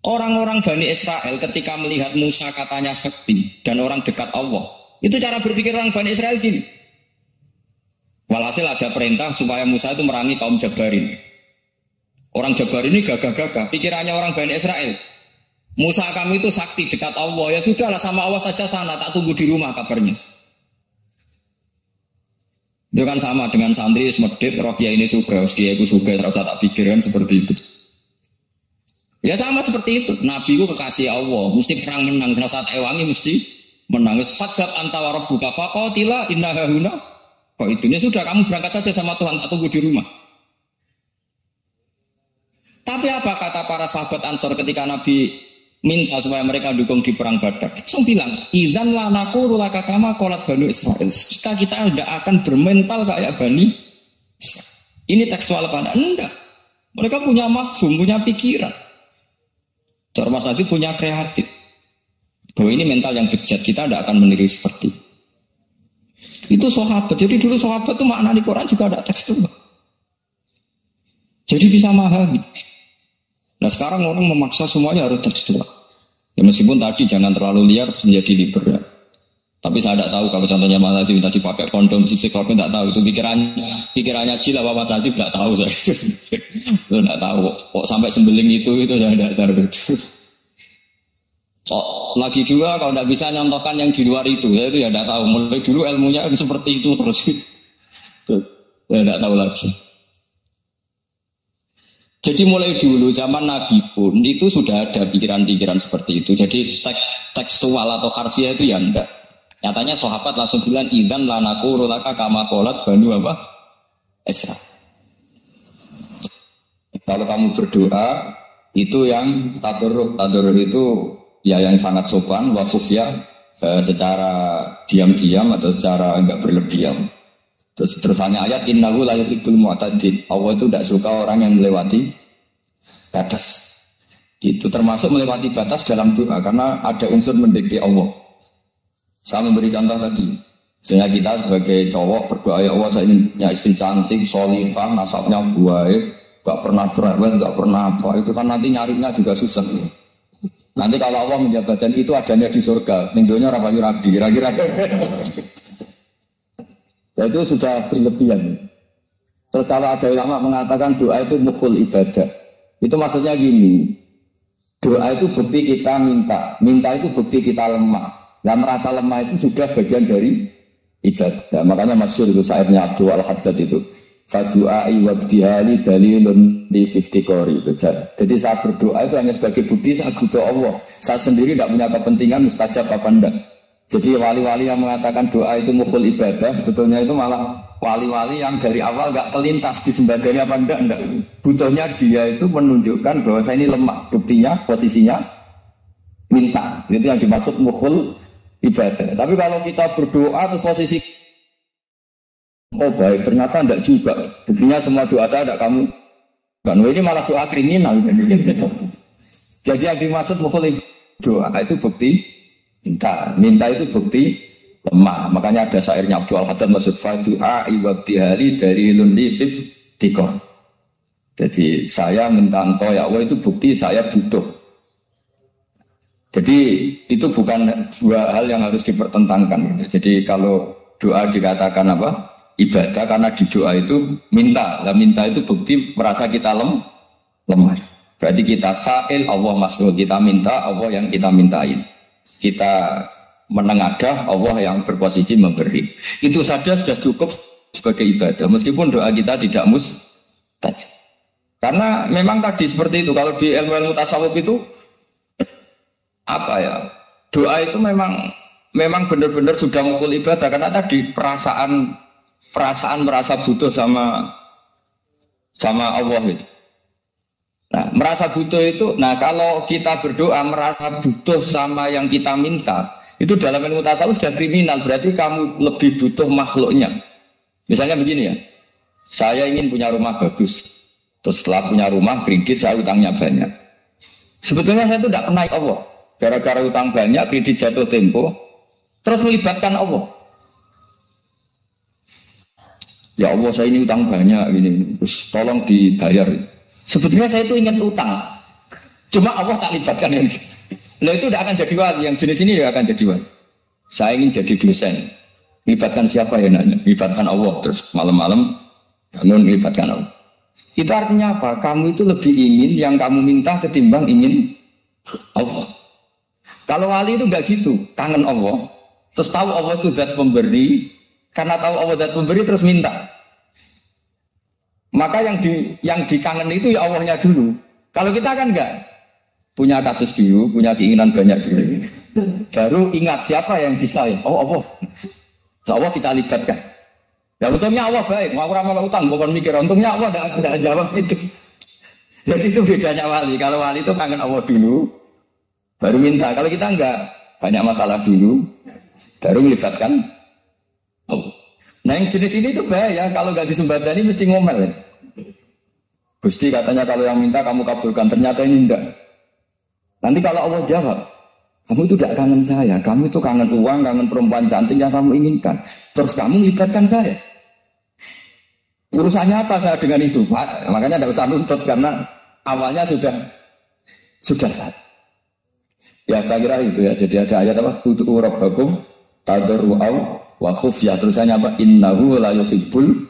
Orang-orang Bani Israel ketika melihat Musa katanya sakti dan orang dekat Allah, itu cara berpikir orang Bani Israel gini. Walhasil ada perintah supaya Musa itu merangi kaum Jabarin. Orang Jabar ini gagah-gagah, pikirannya orang Bani Israel. Musa kamu itu sakti dekat Allah, ya sudahlah sama Allah saja sana, tak tunggu di rumah kabarnya. Itu kan sama dengan santri semedit, Rokia ini suka, Kiai itu suka, terus tak pikirkan seperti itu. Ya sama seperti itu. Nabi itu kekasih Allah, mesti perang menang, saat ewangi mesti menang. Fadab antara rabbuka faqatila inna hahuna. Kok itunya sudah kamu berangkat saja sama Tuhan, tak tunggu di rumah. Tapi apa kata para sahabat Ansor ketika Nabi minta supaya mereka dukung di perang Badar? Langsung bilang, idzan la naqulu laka kama qalat Banu Israil. Kita tidak akan bermental kayak Bani Israil. Ini tekstual apa? Enggak. Mereka punya mafhum, punya pikiran. Cara Mas Nabi punya kreatif. Bahwa ini mental yang bejat, kita tidak akan meniru seperti itu sahabat. Jadi dulu sahabat itu makna di Quran juga ada tekstual. Jadi bisa memahami. Nah sekarang orang memaksa semuanya harus tekstual. Ya meskipun tadi jangan terlalu liar menjadi liberal. Tapi saya tidak tahu kalau contohnya malah sih tadi pakai kondom sisi kalau tidak tahu itu pikirannya Jil apa tadi tidak tahu saya. Tidak tahu kok sampai sembeling itu saya tidak tahu. Lagi juga kalau tidak bisa nyontohkan yang di luar itu ya itu ya tidak tahu. Mulai dulu ilmunya seperti itu terus. Saya tidak tahu lagi. Jadi mulai dulu zaman Nabi pun itu sudah ada pikiran-pikiran seperti itu. Jadi tekstual atau harfiah itu ya enggak. Nyatanya sahabat langsung bilang idzan lanaku laka kama qalat Banu apa? Isra. Kalau kamu berdoa itu yang tadarruk itu ya yang sangat sopan wakuf ya secara diam-diam atau secara enggak berlebihan. Terus terusannya ayat innahu la yuhibbul mu'tadin. Allah itu tidak suka orang yang melewati batas. Itu termasuk melewati batas dalam doa karena ada unsur mendekati Allah. Saya memberi contoh tadi. Sehingga kita sebagai cowok berdoa, ya Allah saya ingin punya istri cantik, sholihah, nasabnya baik, gak pernah cerewet, gak pernah apa. Itu kan nanti nyarinya juga susah. Nanti kalau Allah menjabatkan itu adanya di surga, tinggalnya rapi-rapi, kira-kira. Ya itu sudah berlebihan. Terus kalau ada ulama mengatakan doa itu mukhul ibadah, itu maksudnya gini, doa itu bukti kita minta, minta itu bukti kita lemah. Nah merasa lemah itu sudah bagian dari ibadah. Makanya masyhur itu syairnya Abdul Al-Haddad itu, fadu'ai wabdihali dalilun di 50 kori itu. Jadi saya berdoa itu hanya sebagai bukti saya butuh Allah. Saya sendiri tidak punya kepentingan mustajab apa enggak. Jadi wali-wali yang mengatakan doa itu mukhul ibadah, sebetulnya itu malah wali-wali yang dari awal gak kelintas di sembadani apa enggak. Butuhnya dia itu menunjukkan bahwa saya ini lemah. Buktinya, posisinya minta. Itu yang dimaksud mukhul ibadah. Tapi kalau kita berdoa terus posisi oh baik, ternyata enggak juga. Buktinya semua doa saya ada kamu. Kan ini malah doa kriminal. Jadi yang dimaksud mukhul doa itu bukti minta itu bukti lemah. Makanya ada syairnya Abdul Haddad maksud fadu'a iwabdihali dari lundifif dikor. Jadi saya minta engkau ya Allah itu bukti saya butuh. Jadi itu bukan dua hal yang harus dipertentangkan. Jadi kalau doa dikatakan apa? Ibadah karena di doa itu minta. Lah minta itu bukti merasa kita lemah. Berarti kita sa'il Allah mas'ul, kita minta Allah yang kita mintain. Kita menengadah Allah yang berposisi memberi. Itu saja sudah cukup sebagai ibadah. Meskipun doa kita tidak mustajab. Karena memang tadi seperti itu. Kalau di ilmu tasawuf itu apa ya? Doa itu memang benar-benar sudah mukhul ibadah. Karena tadi perasaan merasa butuh sama Allah itu. Nah, merasa butuh itu, nah kalau kita berdoa merasa butuh sama yang kita minta, itu dalam ilmu tasawuf sudah kriminal, berarti kamu lebih butuh makhluknya. Misalnya begini ya, saya ingin punya rumah bagus, terus setelah punya rumah kredit saya utangnya banyak. Sebetulnya saya itu tidak kenal Allah, gara-gara utang banyak, kredit jatuh tempo, terus melibatkan Allah. Ya Allah saya ini utang banyak, ini, terus tolong dibayar. Sebetulnya saya itu ingat utang, cuma Allah tak libatkan yang gitu. Nah itu tidak akan jadi wali, yang jenis ini tidak akan jadi wali. Saya ingin jadi dosen, libatkan siapa ya nanya? Libatkan Allah, terus malam-malam bangun libatkan Allah. Itu artinya apa? Kamu itu lebih ingin yang kamu minta ketimbang ingin Allah. Kalau wali itu enggak gitu, kangen Allah, terus tahu Allah itu zat pemberi, karena tahu Allah zat pemberi terus minta. Maka yang dikangen itu ya Allahnya dulu. Kalau kita kan enggak punya kasus dulu, punya keinginan banyak dulu. Baru ingat siapa yang bisa ya? Oh Allah. So, Allah kita libatkan. Ya untungnya Allah baik, mau ramal utang, bukan mikir. Untungnya Allah tidak jawab itu. Jadi itu bedanya wali. Kalau wali itu kangen Allah dulu, baru minta. Kalau kita enggak, banyak masalah dulu, baru melibatkan Allah. Nah yang jenis ini tuh bahaya, kalau gak disembadani mesti ngomel ya. Gusti katanya kalau yang minta kamu kabulkan, ternyata ini enggak. Nanti kalau Allah jawab, kamu itu tidak kangen saya, kamu itu kangen uang, kangen perempuan cantik yang kamu inginkan. Terus kamu melibatkan saya. Urusannya apa saya dengan itu Pak? Makanya tidak usah nuntut karena awalnya sudah saat. Ya saya kira itu ya, jadi ada ayat apa? Ud'u rabbakum tadarru'aw wa khufyah, tulisannya apa? Innahu la yuhibbul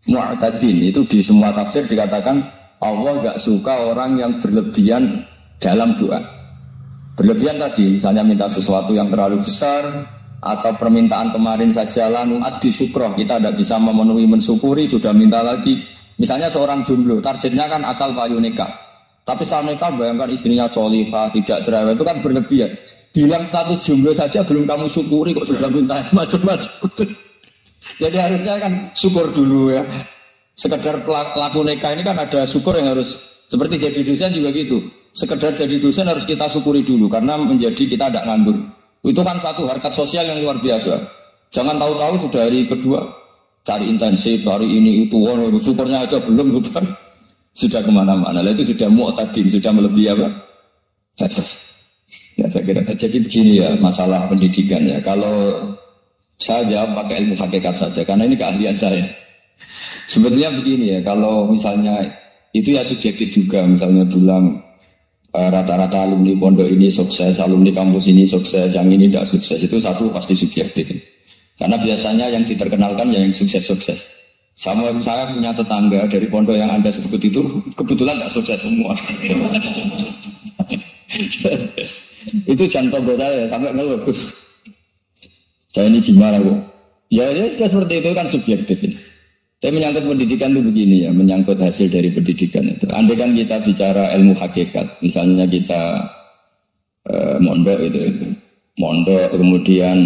mu'tadin. Itu di semua tafsir dikatakan Allah enggak suka orang yang berlebihan dalam doa. Berlebihan tadi misalnya minta sesuatu yang terlalu besar, atau permintaan kemarin saja lanu addi syukroh, kita tidak bisa memenuhi mensyukuri, sudah minta lagi. Misalnya seorang jomblo, targetnya kan asal payu nikah, tapi setelah nikah bayangkan istrinya sholihah, tidak cerewet, itu kan berlebihan. Bilang status jomblo saja belum kamu syukuri kok sudah minta macam-macam. Jadi harusnya kan syukur dulu ya. Sekedar laku nikah ini kan ada syukur yang harus, seperti jadi dosen juga gitu. Sekedar jadi dosen harus kita syukuri dulu karena menjadi kita tidak nganggur. Itu kan satu harkat sosial yang luar biasa. Jangan tahu-tahu sudah hari kedua cari intensif, cari ini itu, syukurnya aja belum bukan. Sudah kemana-mana, itu sudah mu'tadin, sudah melebihi apa? Batas. Ya saya kira. Jadi begini ya masalah pendidikan ya. Kalau saya jawab pakai ilmu hakikat saja, karena ini keahlian saya. Sebetulnya begini ya, kalau misalnya itu ya subjektif juga, misalnya bilang rata-rata alumni pondok ini sukses, alumni kampus ini sukses, yang ini tidak sukses, itu satu pasti subjektif. Karena biasanya yang diterkenalkan ya yang sukses-sukses. Sama saya punya tetangga dari pondok yang Anda sebut itu, kebetulan tidak sukses semua. Itu jantung saya sampai ngeluh. Saya ini gimana kok? Ya seperti itu kan subjektif. Tapi menyangkut pendidikan itu begini ya, menyangkut hasil dari pendidikan itu. Andai kan kita bicara ilmu hakikat, misalnya kita mondok itu, mondok kemudian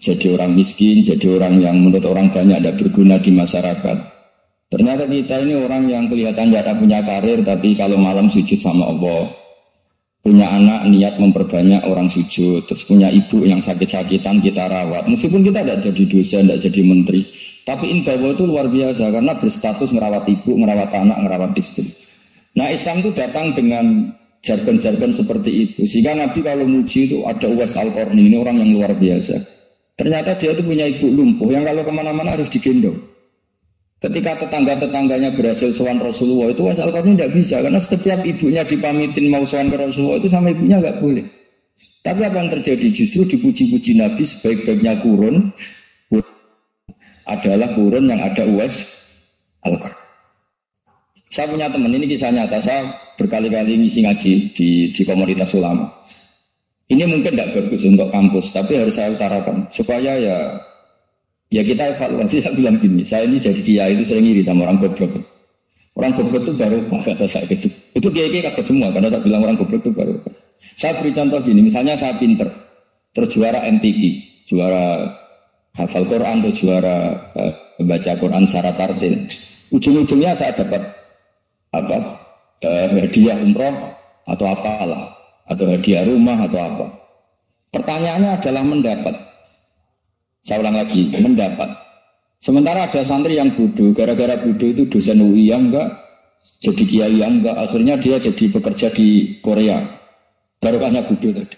jadi orang miskin, jadi orang yang menurut orang banyak tidak berguna di masyarakat. Ternyata kita ini orang yang kelihatan tidak punya karir, tapi kalau malam sujud sama Allah. Punya anak niat memperbanyak orang sujud, terus punya ibu yang sakit-sakitan kita rawat. Meskipun kita tidak jadi dosen, tidak jadi menteri. Tapi indawa itu luar biasa karena berstatus ngerawat ibu, ngerawat anak, ngerawat istri. Nah Islam itu datang dengan jargon-jargon seperti itu. Sehingga Nabi kalau muji itu ada Uwais Al-Qarni, ini orang yang luar biasa. Ternyata dia itu punya ibu lumpuh yang kalau kemana-mana harus digendong. Ketika tetangga-tetangganya berhasil sowan Rasulullah itu Uwais Al-Qarni tidak bisa. Karena setiap ibunya dipamitin mau sowan ke Rasulullah itu sama ibunya nggak boleh. Tapi apa yang terjadi? Justru dipuji-puji Nabi sebaik-baiknya kurun adalah kurun yang ada Uwais Al-Qarni. Saya punya teman, ini kisah nyata, saya berkali-kali ngisi ngaji di komunitas ulama. Ini mungkin tidak bagus untuk kampus, tapi harus saya utarakan supaya ya kita evaluasi. Saya bilang gini, saya ini jadi kiai itu saya ngiri sama orang goblok. Orang goblok itu baru kata saya gitu. Itu kiai kaget semua karena saya bilang orang goblok itu baru. Saya beri contoh gini, misalnya saya pinter, terjuara MTQ, juara hafal Quran atau juara baca Quran secara tartil. Ujung-ujungnya saya dapat hadiah umroh atau apalah, atau hadiah rumah atau apa. Pertanyaannya adalah mendapat. Saya ulang lagi, mendapat. Sementara ada santri yang bodoh, gara-gara bodoh itu dosen UI yang enggak, jadi kiai yang enggak, akhirnya dia jadi bekerja di Korea. Barokahnya bodoh tadi.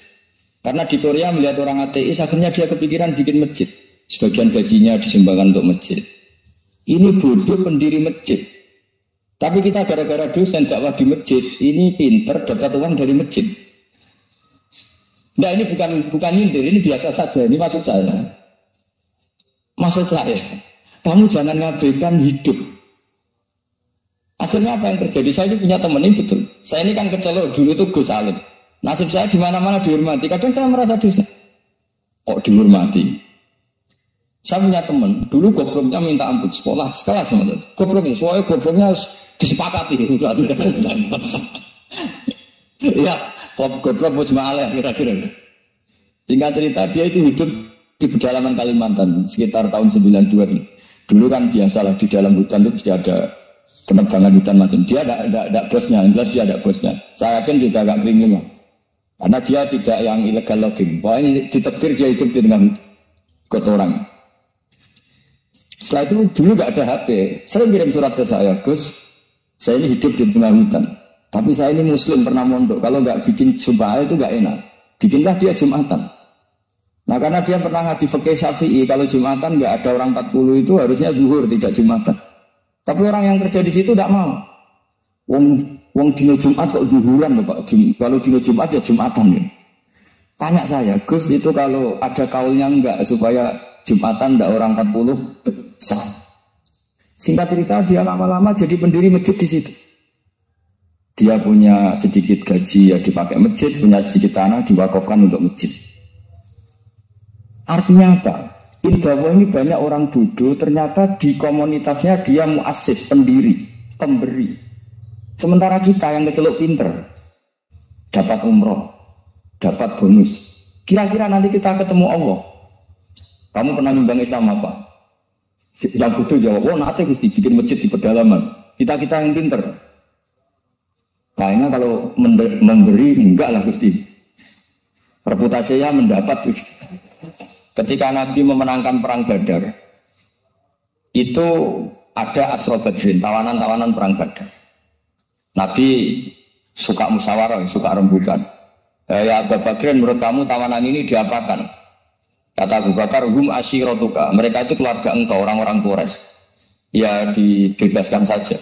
Karena di Korea melihat orang ateis, akhirnya dia kepikiran bikin masjid. Sebagian gajinya disumbangkan untuk masjid. Ini bodoh pendiri masjid. Tapi kita gara-gara dosen dakwah di masjid, ini pinter dapat uang dari masjid. Nah ini bukan nyindir, ini biasa saja. Ini maksud saya. Maksud saya, kamu jangan ngabaikan hidup. Akhirnya apa yang terjadi? Saya ini punya teman ini betul. Saya ini kan kecelok dulu itu Gus Alim. Nasib saya di mana-mana dihormati. Kadang saya merasa dosa. Kok dihormati? Saya punya teman, dulu gobloknya minta ampun sekolah sama itu. Gobloknya, soalnya gobloknya harus disepakati. Ya, goblok mau jemaah kira-kira. Singkat cerita, dia itu hidup di pedalaman Kalimantan sekitar tahun 92. Dulu kan biasalah di dalam hutan itu mesti ada penebangan hutan macam. Dia ada bosnya, jelas dia ada bosnya. Saya yakin juga agak kriminal. Karena dia tidak yang ilegal logging. Pokoknya ditektir dia hidup di tengah kotoran. Setelah itu dulu gak ada HP. Saya kirim surat ke saya, Gus, saya ini hidup di tengah hutan. Tapi saya ini muslim pernah mondok. Kalau gak bikin sumpah itu gak enak. Bikinlah dia Jumatan. Nah karena dia pernah ngaji fikih Syafi'i, kalau Jumatan gak ada orang 40 itu harusnya zuhur tidak Jumatan. Tapi orang yang kerja di situ tidak mau. Wong dino Jumat kok zuhuran loh Pak. Kalau dino Jumat ya Jumatan ya. Tanya saya, Gus itu kalau ada kaulnya enggak supaya Jumatan tidak orang 40 sah. Singkat cerita dia lama-lama jadi pendiri masjid di situ. Dia punya sedikit gaji ya dipakai masjid, punya sedikit tanah diwakafkan untuk masjid. Artinya apa? Indawa ini banyak orang bodoh, ternyata di komunitasnya dia muassis, pendiri, pemberi. Sementara kita yang kecelok pinter, dapat umroh, dapat bonus. Kira-kira nanti kita ketemu Allah. Kamu pernah nyumbang Islam apa? Yang bodoh jawab, oh nanti Gusti bikin masjid di pedalaman. Kita yang pinter. Kayaknya kalau memberi enggak lah Gusti. Reputasinya mendapat. Ketika Nabi memenangkan perang Badar, itu ada Asra Badrin, tawanan-tawanan perang Badar. Nabi suka musyawarah, suka rembukan. Ya Abu Bakrin, menurut kamu tawanan ini diapakan? Kata Abu Bakar, hum asyiratuka. Mereka itu keluarga engkau, orang-orang Quraisy. Ya dibebaskan saja.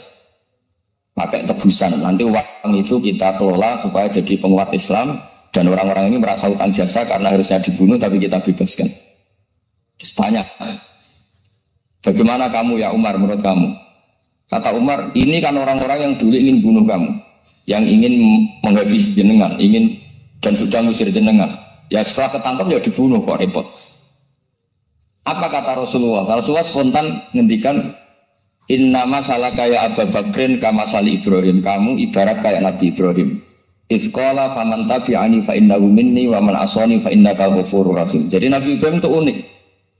Pakai tebusan. Nanti uang itu kita kelola supaya jadi penguat Islam. Dan orang-orang ini merasa utang jasa karena harusnya dibunuh, tapi kita bebaskan. Terus tanya, bagaimana kamu ya Umar menurut kamu? Kata Umar, ini kan orang-orang yang dulu ingin bunuh kamu, yang ingin menghabisi jenengan, ingin dan sudah ngusir jenengan. Ya setelah ketangkap ya dibunuh, kok repot. Apa kata Rasulullah? Rasulullah spontan ngendikan, innama salaka ya Abu Bakrin kama sali Ibrahim. Kamu ibarat kayak Nabi Ibrahim. Izqala faman tabi'ani fa innahu minni wa man asani fa innaka ghafurur rahim. Jadi Nabi Ibrahim itu unik.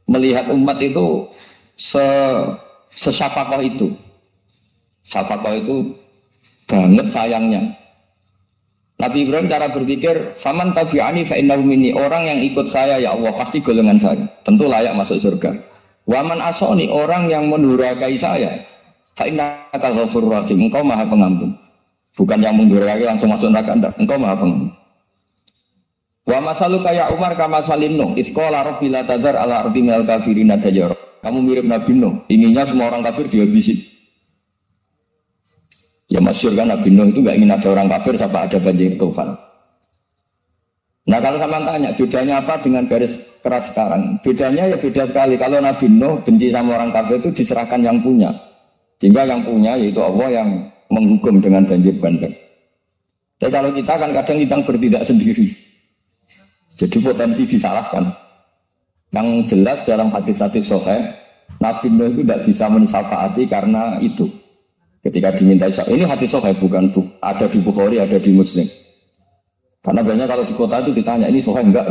Melihat umat itu sesyafakoh itu. Syafakoh itu banget sayangnya. Nabi Ibrahim cara berpikir, faman tabi'ani fa innahu minni. Orang yang ikut saya ya Allah pasti golongan saya. Tentu layak masuk surga. Wa man asani, orang yang mendurhakai saya, fa innaka ghafurur rahim. Engkau Maha Pengampun. Bukan yang mendurhakai langsung masuk neraka, enggak. Engkau Maha Pengampun. Wa masaluka ya Umar kama salimnu isqala rabbil la tadhar ala ardi minal kafirina dajar. Kamu mirip Nabi Nuh, inginnya semua orang kafir dihabisin. Ya masyhur kan Nabi Nuh itu enggak ingin ada orang kafir sampai ada banjir tufan. Nah kalau sama tanya bedanya apa dengan garis keras sekarang? Bedanya ya beda sekali. Kalau Nabi Nuh benci sama orang kafir itu diserahkan yang punya. Sehingga yang punya yaitu Allah yang menghukum dengan banjir bandang. Tapi kalau kita kan kadang kita bertindak sendiri. Jadi potensi disalahkan. Yang jelas dalam hadis-hadis sahih, Nabi Nuh itu tidak bisa mensyafaati karena itu. Ketika diminta ini hadis sahih bukan ada di Bukhari, ada di Muslim. Karena banyak kalau di kota itu ditanya ini sahih enggak?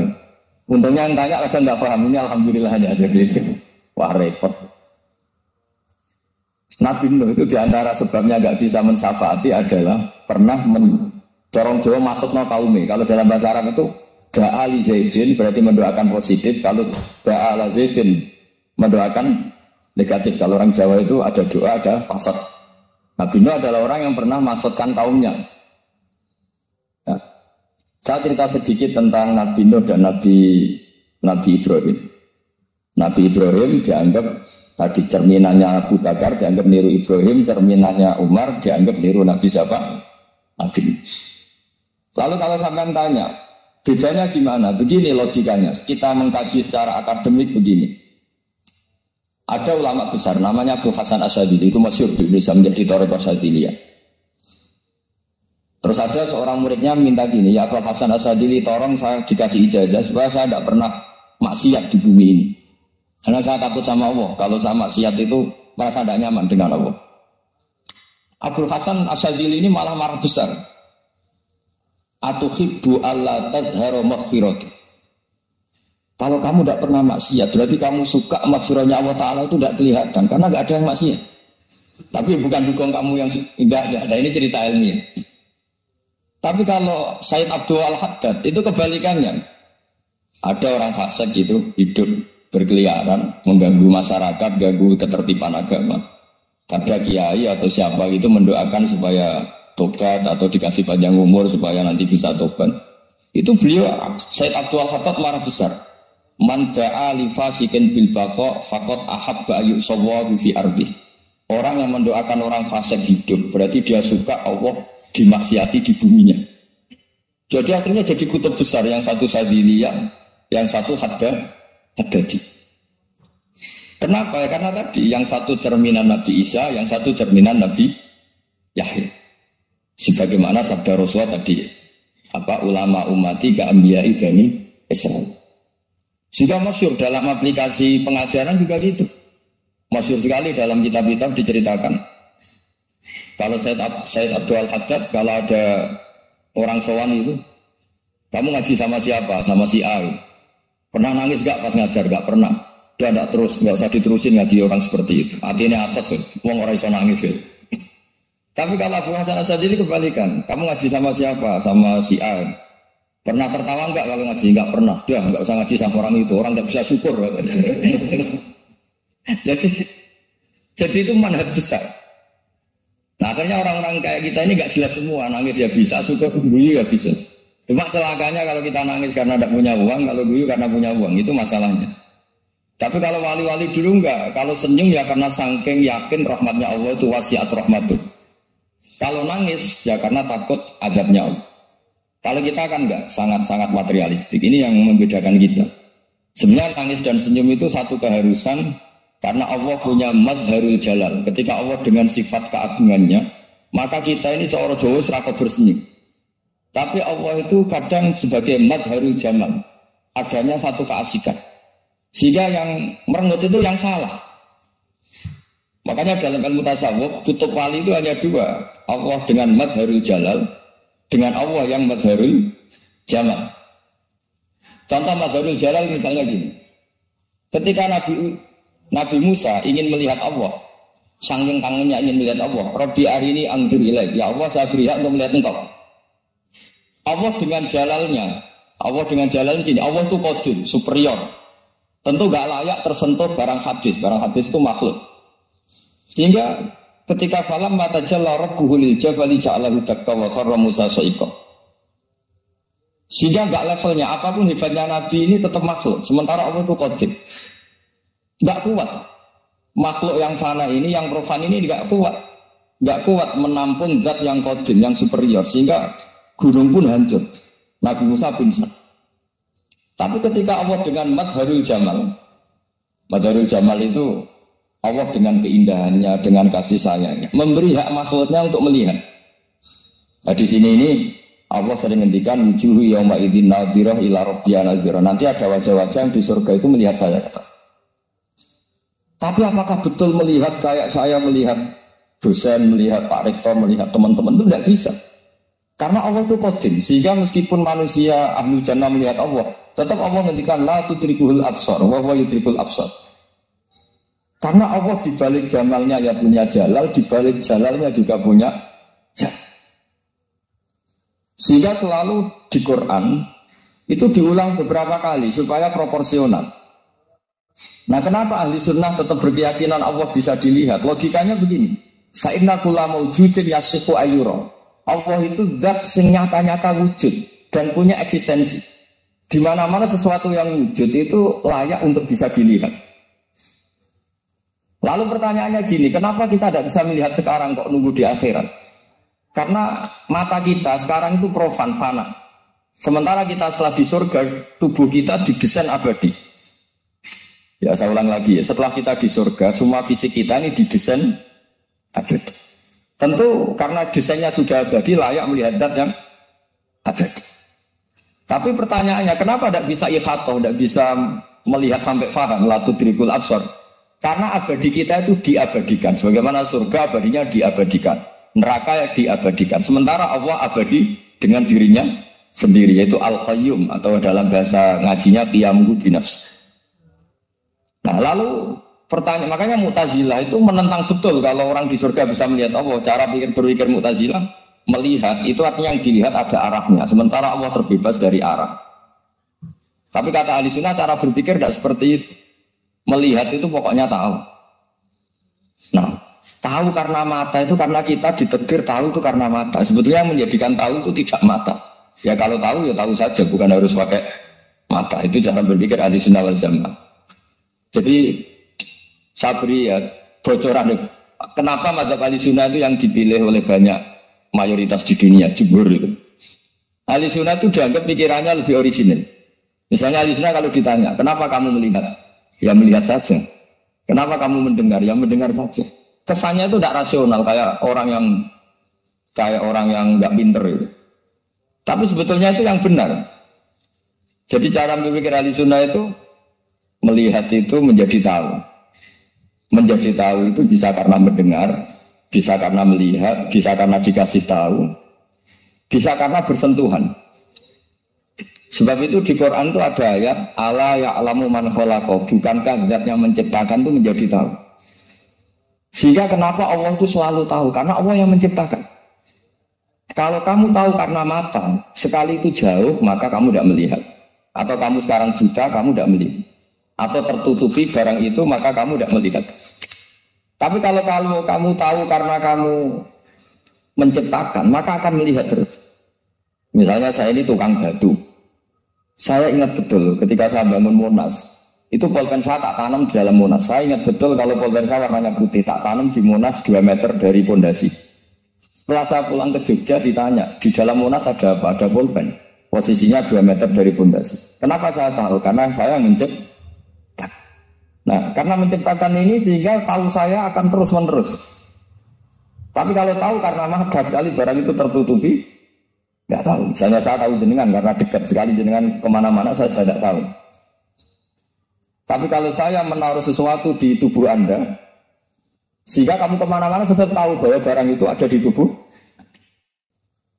Untungnya yang tanya kadang enggak paham, ini alhamdulillah hanya ada di wah repot. Nabi Nuh itu diantara sebabnya enggak bisa mensyafaati adalah pernah mendorong Jawa masuk no kaume. Kalau dalam bahasa Arab itu da'ali zaidin berarti mendoakan positif. Kalau da'ala zaidin mendoakan negatif. Kalau orang Jawa itu ada doa, ada pasat. Nabi Nuh adalah orang yang pernah maksudkan kaumnya. Ya. Saya cerita sedikit tentang Nabi Nuh dan Nabi Ibrahim. Nabi Ibrahim dianggap tadi cerminannya Abu Bakar, dianggap niru Ibrahim, cerminannya Umar, dianggap niru Nabi siapa? Nabi. Lalu kalau sampai tanya, bedanya gimana? Begini logikanya. Kita mengkaji secara akademik begini. Ada ulama besar namanya Abu Hasan Asyadili, itu masyhur di Indonesia menjadi Thariqah Asyadiliyah. Terus ada seorang muridnya minta gini, ya Abu Hasan Asyadili, tolong saya dikasih ijazah supaya saya tidak pernah maksiat di bumi ini. Karena saya takut sama Allah. Kalau saya maksiat itu merasa tidak nyaman dengan Allah. Abu Hasan Asyadili ini malah marah besar. Atuhibbu alla tadhharu maghfirati. Kalau kamu tidak pernah maksiat, berarti kamu suka maghfirahnya Allah Ta'ala itu tidak kelihatan. Karena tidak ada yang maksiat. Tapi bukan dukung kamu yang tidak ada. Nah, ini cerita ilmiah. Tapi kalau Said Abdul Al-Haddad itu kebalikannya. Ada orang fasik itu hidup berkeliaran, mengganggu masyarakat, ganggu ketertiban agama. Ada kiai atau siapa itu mendoakan supaya tobat atau dikasih panjang umur supaya nanti bisa tobat. Itu beliau Said Abdul Al-Haddad marah besar. Man da'a li fasikin bil baqa faqad ahabba ayyusawahu fi ardi. Orang yang mendoakan orang fasik hidup berarti dia suka Allah dimaksiati di buminya. Jadi akhirnya jadi kutub besar, yang satu Sadiliyah, yang satu Haddadi. Kenapa? Karena tadi yang satu cerminan Nabi Isa, yang satu cerminan Nabi Yahya. Sebagaimana sabda Rasulullah tadi, ulama ummati ka anbiya'i bani Israil. Sehingga masyhur dalam aplikasi pengajaran juga gitu. Masyhur sekali dalam kitab-kitab diceritakan. Kalau Said Abdul Al-Haddad, kalau ada orang sowan itu, kamu ngaji sama siapa? Sama si A. Pernah nangis gak pas ngajar? Gak pernah. Dia tidak terus, gak usah diterusin ngaji orang seperti itu. Hatinya atas, wong orang iso nangis. Tapi kalau Abu Hasan Asyadili kebalikan. Kamu ngaji sama siapa? Sama si A. Pernah tertawa enggak kalau ngaji? Enggak pernah. Sudah, enggak usah ngaji sama orang itu. Orang enggak bisa syukur. Jadi Jadi itu manhaj besar. Nah akhirnya orang-orang kayak kita ini gak jelas semua, nangis ya bisa, suka guyu ya bisa. Cuma celakanya kalau kita nangis karena tidak punya uang, kalau guyu karena punya uang, itu masalahnya. Tapi kalau wali-wali dulu enggak, kalau senyum ya karena saking yakin rahmatnya Allah itu wasiat rahmatuh. Kalau nangis ya karena takut azabnya Allah. Kalau kita kan enggak, sangat-sangat materialistik. Ini yang membedakan kita. Sebenarnya nangis dan senyum itu satu keharusan karena Allah punya madharul jalal. Ketika Allah dengan sifat keagungannya, maka kita ini seorang Jawa seraka bersenyum. Tapi Allah itu kadang sebagai madharul jamal, adanya satu keasikan. Sehingga yang merengut itu yang salah. Makanya dalam ilmu tasawuf, kutub wali itu hanya dua. Allah dengan madharul jalal, dengan Allah yang madharul jamal. Contoh madharul jalal misalnya gini. Ketika Nabi Musa ingin melihat Allah, saking kangennya ingin melihat Allah. Rabbi arini anzur ilaik. Ya Allah, saya beri hak untuk melihat engkau. Allah dengan jalalnya gini. Allah itu qadim, superior. Tentu gak layak tersentuh barang hadis. Barang hadis itu makhluk. Sehingga ketika falam mata jalla rabbuhu lil jabali ja'alahu dakka wa kharra Musa sa'iqa. Sehingga gak levelnya apapun hebatnya Nabi ini tetap makhluk. Sementara Allah itu qadim. Gak kuat. Makhluk yang fana ini, yang profan ini gak kuat. Gak kuat menampung zat yang qadim, yang superior. Sehingga gunung pun hancur. Nabi Musa pingsan. Tapi ketika Allah dengan madharul jamal itu Allah dengan keindahannya, dengan kasih sayangnya, memberi hak makhluknya untuk melihat. Nah, di sini ini Allah sering ngendikan wujuhu yauma idzin nadhirah ila rabbiha nadhirah. Nanti ada wajah-wajah yang di surga itu melihat saya kata. Tapi apakah betul melihat kayak saya melihat dosen, melihat Pak Rektor, melihat teman-teman itu tidak bisa. Karena Allah itu qadim, sehingga meskipun manusia ahlu jannah melihat Allah, tetap Allah ngendikan la tudrikuhul absar wa huwa yudrikul absar. Karena Allah di balik jamalnya ya punya jalal, di balik jalalnya juga punya jalal. Sehingga selalu di Quran itu diulang beberapa kali supaya proporsional. Nah, kenapa ahli sunnah tetap berkeyakinan Allah bisa dilihat? Logikanya begini. Fa inna kulla mawjudin yasihu ayyura. Allah itu zat yang nyata-nyata wujud dan punya eksistensi. Di mana-mana sesuatu yang wujud itu layak untuk bisa dilihat. Lalu pertanyaannya gini, kenapa kita tidak bisa melihat sekarang kok nunggu di akhirat? Karena mata kita sekarang itu profan, fana. Sementara kita setelah di surga, tubuh kita didesain abadi. Ya saya ulang lagi ya, setelah kita di surga, semua fisik kita ini didesain abadi. Tentu karena desainnya sudah abadi, layak melihat zat yang abadi. Tapi pertanyaannya, kenapa tidak bisa ikhatoh, tidak bisa melihat sampai faham, la tudrikul absar? Karena abadi kita itu diabadikan. Sebagaimana surga abadinya diabadikan, neraka diabadikan. Sementara Allah abadi dengan dirinya sendiri, yaitu Al-Qayyum, atau dalam bahasa ngajinya Qiyamuhu binafs. Nah lalu pertanyaan, makanya Mu'tazilah itu menentang betul kalau orang di surga bisa melihat Allah. Cara berpikir Mu'tazilah, melihat itu artinya yang dilihat ada arahnya, sementara Allah terbebas dari arah. Tapi kata ahli sunnah cara berpikir tidak seperti itu. Melihat itu pokoknya tahu. Nah, tahu karena mata itu karena kita ditegir tahu itu karena mata. Sebetulnya yang menjadikan tahu itu tidak mata. Ya kalau tahu ya tahu saja, bukan harus pakai mata. Itu cara berpikir ahli sunnah wal jamaah. Jadi saya beri ya bocoran. Kenapa mazhab ahli sunnah itu yang dipilih oleh banyak mayoritas di dunia, jumhur itu. Ahli sunnah itu dianggap pikirannya lebih orisinal. Misalnya ahli sunnah kalau ditanya, kenapa kamu melihat? Ya melihat saja. Kenapa kamu mendengar? Ya mendengar saja. Kesannya itu tidak rasional, kayak orang yang nggak pinter itu. Tapi sebetulnya itu yang benar. Jadi cara berpikir ahli sunnah itu melihat itu menjadi tahu. Menjadi tahu itu bisa karena mendengar, bisa karena melihat, bisa karena dikasih tahu, bisa karena bersentuhan. Sebab itu di Quran itu ada ayat ala ya'lamu man khalaqa, bukankah zat yang menciptakan itu menjadi tahu. Sehingga kenapa Allah itu selalu tahu? Karena Allah yang menciptakan. Kalau kamu tahu karena mata, sekali itu jauh, maka kamu tidak melihat. Atau kamu sekarang buta, kamu tidak melihat. Atau tertutupi barang itu, maka kamu tidak melihat. Tapi kalau kamu tahu karena kamu menciptakan, maka akan melihat terus. Misalnya saya ini tukang batu. Saya ingat betul ketika saya bangun Monas, itu polpen saya tak tanam di dalam Monas. Saya ingat betul kalau polpen saya warnanya putih, tak tanam di Monas 2 meter dari pondasi. Setelah saya pulang ke Jogja ditanya, di dalam Monas ada apa? Ada polpen. Posisinya 2 meter dari pondasi. Kenapa saya tahu? Karena saya menciptakan. Nah, karena menciptakan ini sehingga tahu saya akan terus menerus. Tapi kalau tahu karena mudah sekali barang itu tertutupi, nggak tahu. Misalnya saya tahu jenengan karena dekat sekali jenengan kemana-mana saya sudah tidak tahu. Tapi kalau saya menaruh sesuatu di tubuh Anda, sehingga kamu kemana-mana sudah tahu bahwa barang itu ada di tubuh.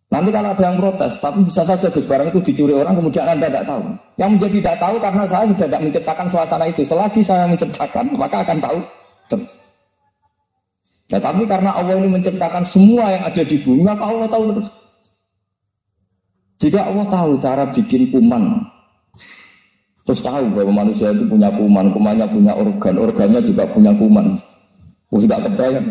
Nanti kalau ada yang protes, tapi bisa saja Gus barang itu dicuri orang kemudian Anda tidak tahu. Yang menjadi tidak tahu karena saya sudah tidak menciptakan suasana itu. Selagi saya menciptakan, maka akan tahu terus. Ya, tapi karena Allah ini menciptakan semua yang ada di bumi, maka Allah tahu terus. Jika Allah tahu cara bikin kuman, terus tahu bahwa manusia itu punya kuman, kumannya punya organ, organnya juga punya kuman. Terus tidak kebayang.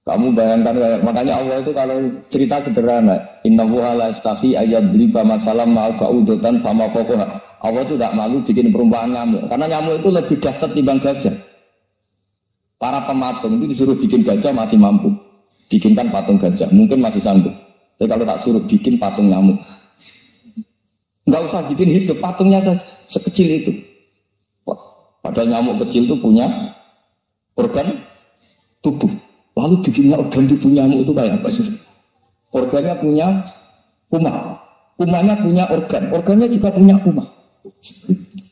Kamu bayangkan, makanya Allah itu kalau cerita sederhana, innahu la yastahi ayyadriba masalam ma'al ba'udatan fama fawqaha. Allah itu tidak malu bikin perumpamaan nyamuk, karena nyamuk itu lebih dahsyat timbang gajah. Para pematung itu disuruh bikin gajah masih mampu, bikinkan patung gajah, mungkin masih sanggup. Tapi kalau tak suruh bikin patung nyamuk, nggak usah bikin hidup, patungnya sekecil itu. Padahal nyamuk kecil itu punya organ tubuh. Lalu bikinnya organ tubuh nyamuk itu kayak apa sih? Organnya punya kuman, kumannya punya organ, organnya juga punya kuman.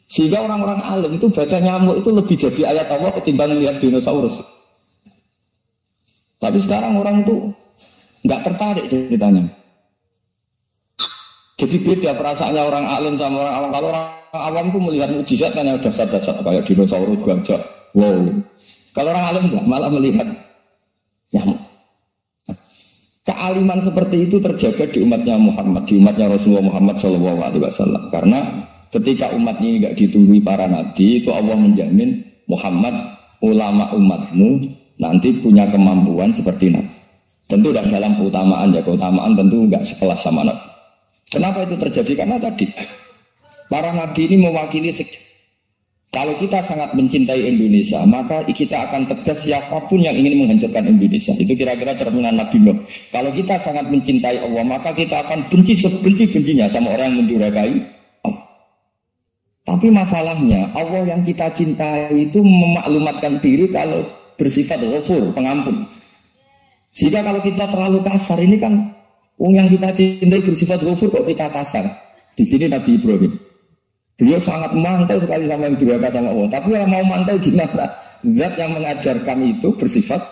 Sehingga orang-orang alim itu baca nyamuk itu lebih jadi ayat Allah ketimbang lihat dinosaurus. Tapi sekarang orang itu nggak tertarik ceritanya. Jadi beda perasaannya orang alim sama orang awam. Kalau orang awam itu melihat mukjizat kan yang dasar-dasar kayak dinosaurus, gajah, wow. Kalau orang alim enggak, malah melihat nyamuk. Kealiman seperti itu terjaga di umatnya Muhammad, di umatnya Rasulullah Muhammad SAW. Karena ketika umat ini enggak ditumbuhi para nabi, itu Allah menjamin Muhammad, ulama umatmu nanti punya kemampuan seperti nabi. Tentu tidak dalam keutamaan ya, keutamaan tentu enggak sekelas sama nabi. Kenapa itu terjadi? Karena tadi para nabi ini mewakili kalau kita sangat mencintai Indonesia, maka kita akan tegas siapapun yang ingin menghancurkan Indonesia. Itu kira-kira cerminan Nabi Nuh. Kalau kita sangat mencintai Allah, maka kita akan benci sebenci-bencinya sama orang yang mendurhakai Allah. Tapi masalahnya, Allah yang kita cintai itu memaklumatkan diri kalau bersifat ghafur, pengampun. Sehingga kalau kita terlalu kasar, ini kan yang kita cintai bersifat ghafur kok kita kasar. Di sini Nabi Ibrahim. Beliau sangat mantau sekali sama yang durhaka sama Allah. Tapi yang mau mantau gimana? Zat yang mengajarkan itu bersifat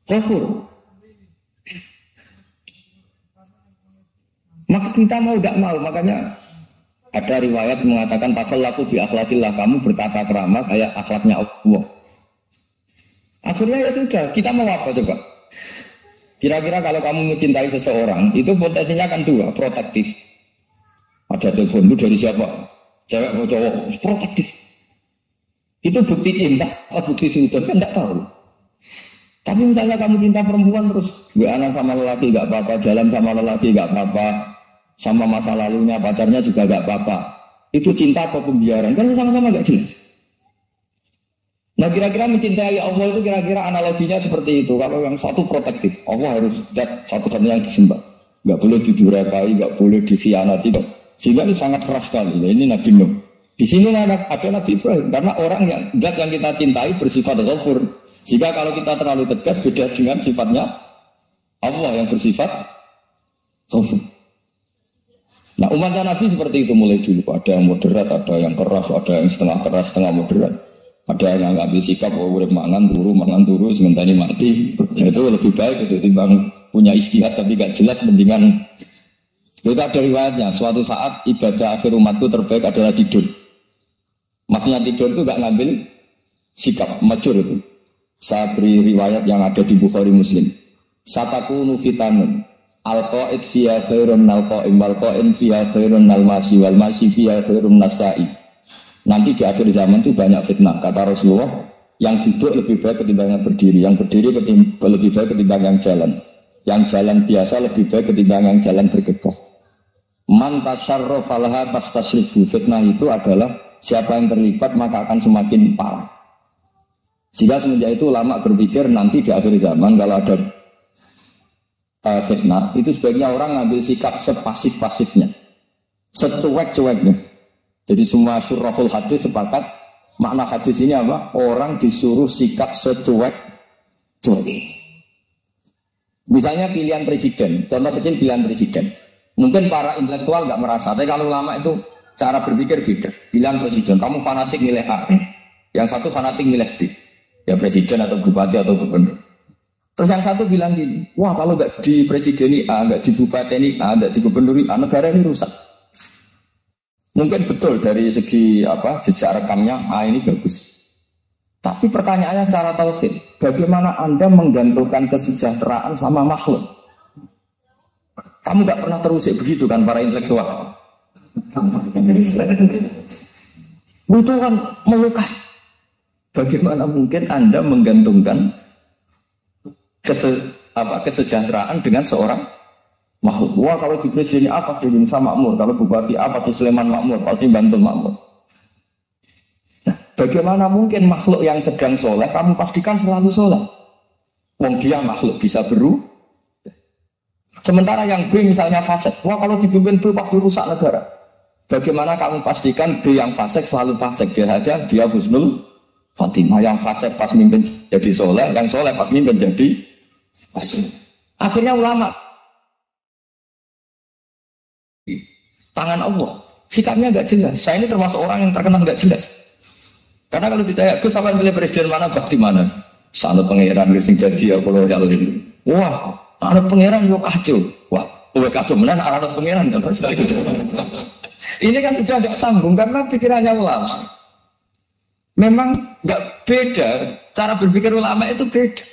ghafur. Maka kita mau tidak mau, makanya ada riwayat mengatakan tasallaku bi akhlaqillah, kamu bertata krama kayak akhlaknya Allah. Akhirnya ya sudah, kita mau apa coba? Kira-kira kalau kamu mencintai seseorang, itu potensinya kan dua, protektif. Ada telepon itu dari siapa? Cewek mau cowok, protektif. Itu bukti cinta, bukti sudah kan tidak tahu. Tapi misalnya kamu cinta perempuan terus anak sama lelaki gak apa-apa, jalan sama lelaki gak apa-apa, sama masa lalunya pacarnya juga gak apa-apa. Itu cinta apa pembiaran? Kan sama-sama gak jelas. Nah kira-kira mencintai Allah itu kira-kira analoginya seperti itu. Kalau yang satu protektif, Allah harus satu-satunya yang disembah. Gak boleh didurhakai, gak boleh dikhianati. Sehingga ini sangat keras sekali. Ini Nabi Nuh. Di sini ada Nabi Ibrahim. Karena orang yang kita cintai bersifat ghafur. Jika kalau kita terlalu tegas beda dengan sifatnya Allah yang bersifat ghafur. Nah umatnya Nabi seperti itu mulai dulu. Ada yang moderat, ada yang keras, ada yang setengah keras, setengah moderat. Ada yang ngambil sikap, boleh mangan turu, sementara mati. Itu lebih baik itu timbang punya ijtihad tapi gak jelas mendingan. Itu ada riwayatnya, suatu saat ibadah akhir umatku terbaik adalah tidur. Maksudnya tidur itu gak ngambil sikap, masyhur itu. Saya beri riwayat yang ada di Bukhari Muslim. Satakunu fitanun, al-qa'id fiya khairun nal-qa'im, wal-qa'im fiya khairun nal-masi, wal-masi fiya khairun nasai. Nanti di akhir zaman itu banyak fitnah, kata Rasulullah. Yang duduk lebih baik ketimbang yang berdiri. Yang berdiri lebih baik ketimbang yang jalan. Yang jalan biasa lebih baik ketimbang yang jalan bergegas. Man tasyarrafa laha tastasrifu. Fitnah itu adalah siapa yang terlibat maka akan semakin parah. Sehingga semenjak itu ulama berpikir nanti di akhir zaman kalau ada fitnah itu sebaiknya orang ngambil sikap sepasif-pasifnya, secuek-cueknya. Jadi semua syurahul hadis sepakat makna hadis ini apa? Orang disuruh sikap secuek-cuek. Misalnya pilihan presiden, contoh kecil pilihan presiden. Mungkin para intelektual nggak merasa, tapi kalau ulama itu cara berpikir beda. Pilihan presiden, kamu fanatik milih A, yang satu fanatik milih B. Ya presiden atau bupati atau gubernur. Terus yang satu bilang gini, wah kalau nggak di presiden A, nggak di bupati A, nggak di gubernur A, negara ini rusak. Mungkin betul dari segi jejak rekamnya A ini bagus. Tapi pertanyaannya secara tauhid, bagaimana Anda menggantungkan kesejahteraan sama makhluk? Kamu nggak pernah terusik begitu kan para intelektual? Itu kan melukai. Bagaimana mungkin Anda menggantungkan kesejahteraan dengan seorang makhluk? Wah kalau di presiden A pasti Indonesia makmur, kalau bupati A pasti Sleman makmur, pasti Bantul makmur. Nah, bagaimana mungkin makhluk yang sedang soleh kamu pastikan selalu soleh? Wong dia makhluk bisa berubah. Sementara yang B misalnya fasik, wah kalau dipimpin B pasti rusak negara. Bagaimana kamu pastikan B yang fasik selalu fasik? Dia saja dia husnul Fatimah, yang fasik pas mimpin jadi soleh, yang soleh pas mimpin jadi fasik. Akhirnya ulama tangan Allah, sikapnya nggak jelas. Saya ini termasuk orang yang terkenal nggak jelas. Karena kalau ditanya, Gus sampai pilih presiden mana, bakti mana? Sangat pangeran sing jadi aku loyal ini. Wah, anak pangeran yo kacau. Wah, kacau menan anak pangeran dan sekali. Ini kan sudah tidak sambung karena pikirannya ulama. Memang nggak beda, cara berpikir ulama itu beda.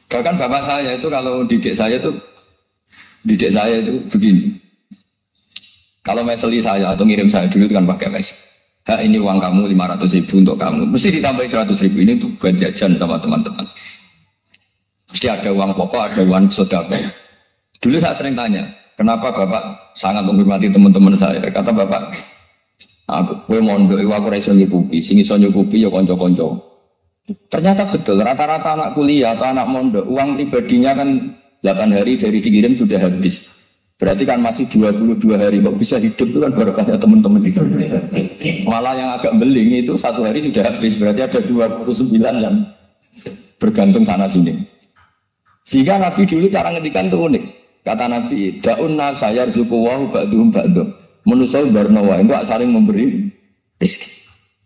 Bahkan bapak saya itu kalau didik saya itu begini. Kalau meseli saya atau ngirim saya dulu itu kan pakai mes. Ini uang kamu 500.000 untuk kamu. Mesti ditambahin 100.000 ini untuk buat jajan sama teman-teman. Mesti ada uang pokok, ada uang sedekah. Dulu saya sering tanya, kenapa bapak sangat menghormati teman-teman saya? Kata bapak, aku mondok aku ora iso nyukupi, sing iso nyukupi ya kanca-kanca. Ternyata betul, rata-rata anak kuliah atau anak mondok uang pribadinya kan 8 hari dari dikirim sudah habis. Berarti kan masih 22 hari kok bisa hidup itu kan barokahnya teman-teman itu. Malah yang agak beling itu 1 hari sudah habis, berarti ada 29 yang bergantung sana sini. Sehingga Nabi dulu cara ngedikan itu unik. Kata Nabi, da'un nasayar zukuwahu ba'duhum ba'duh. Manusia barnawa itu saling memberi rezeki.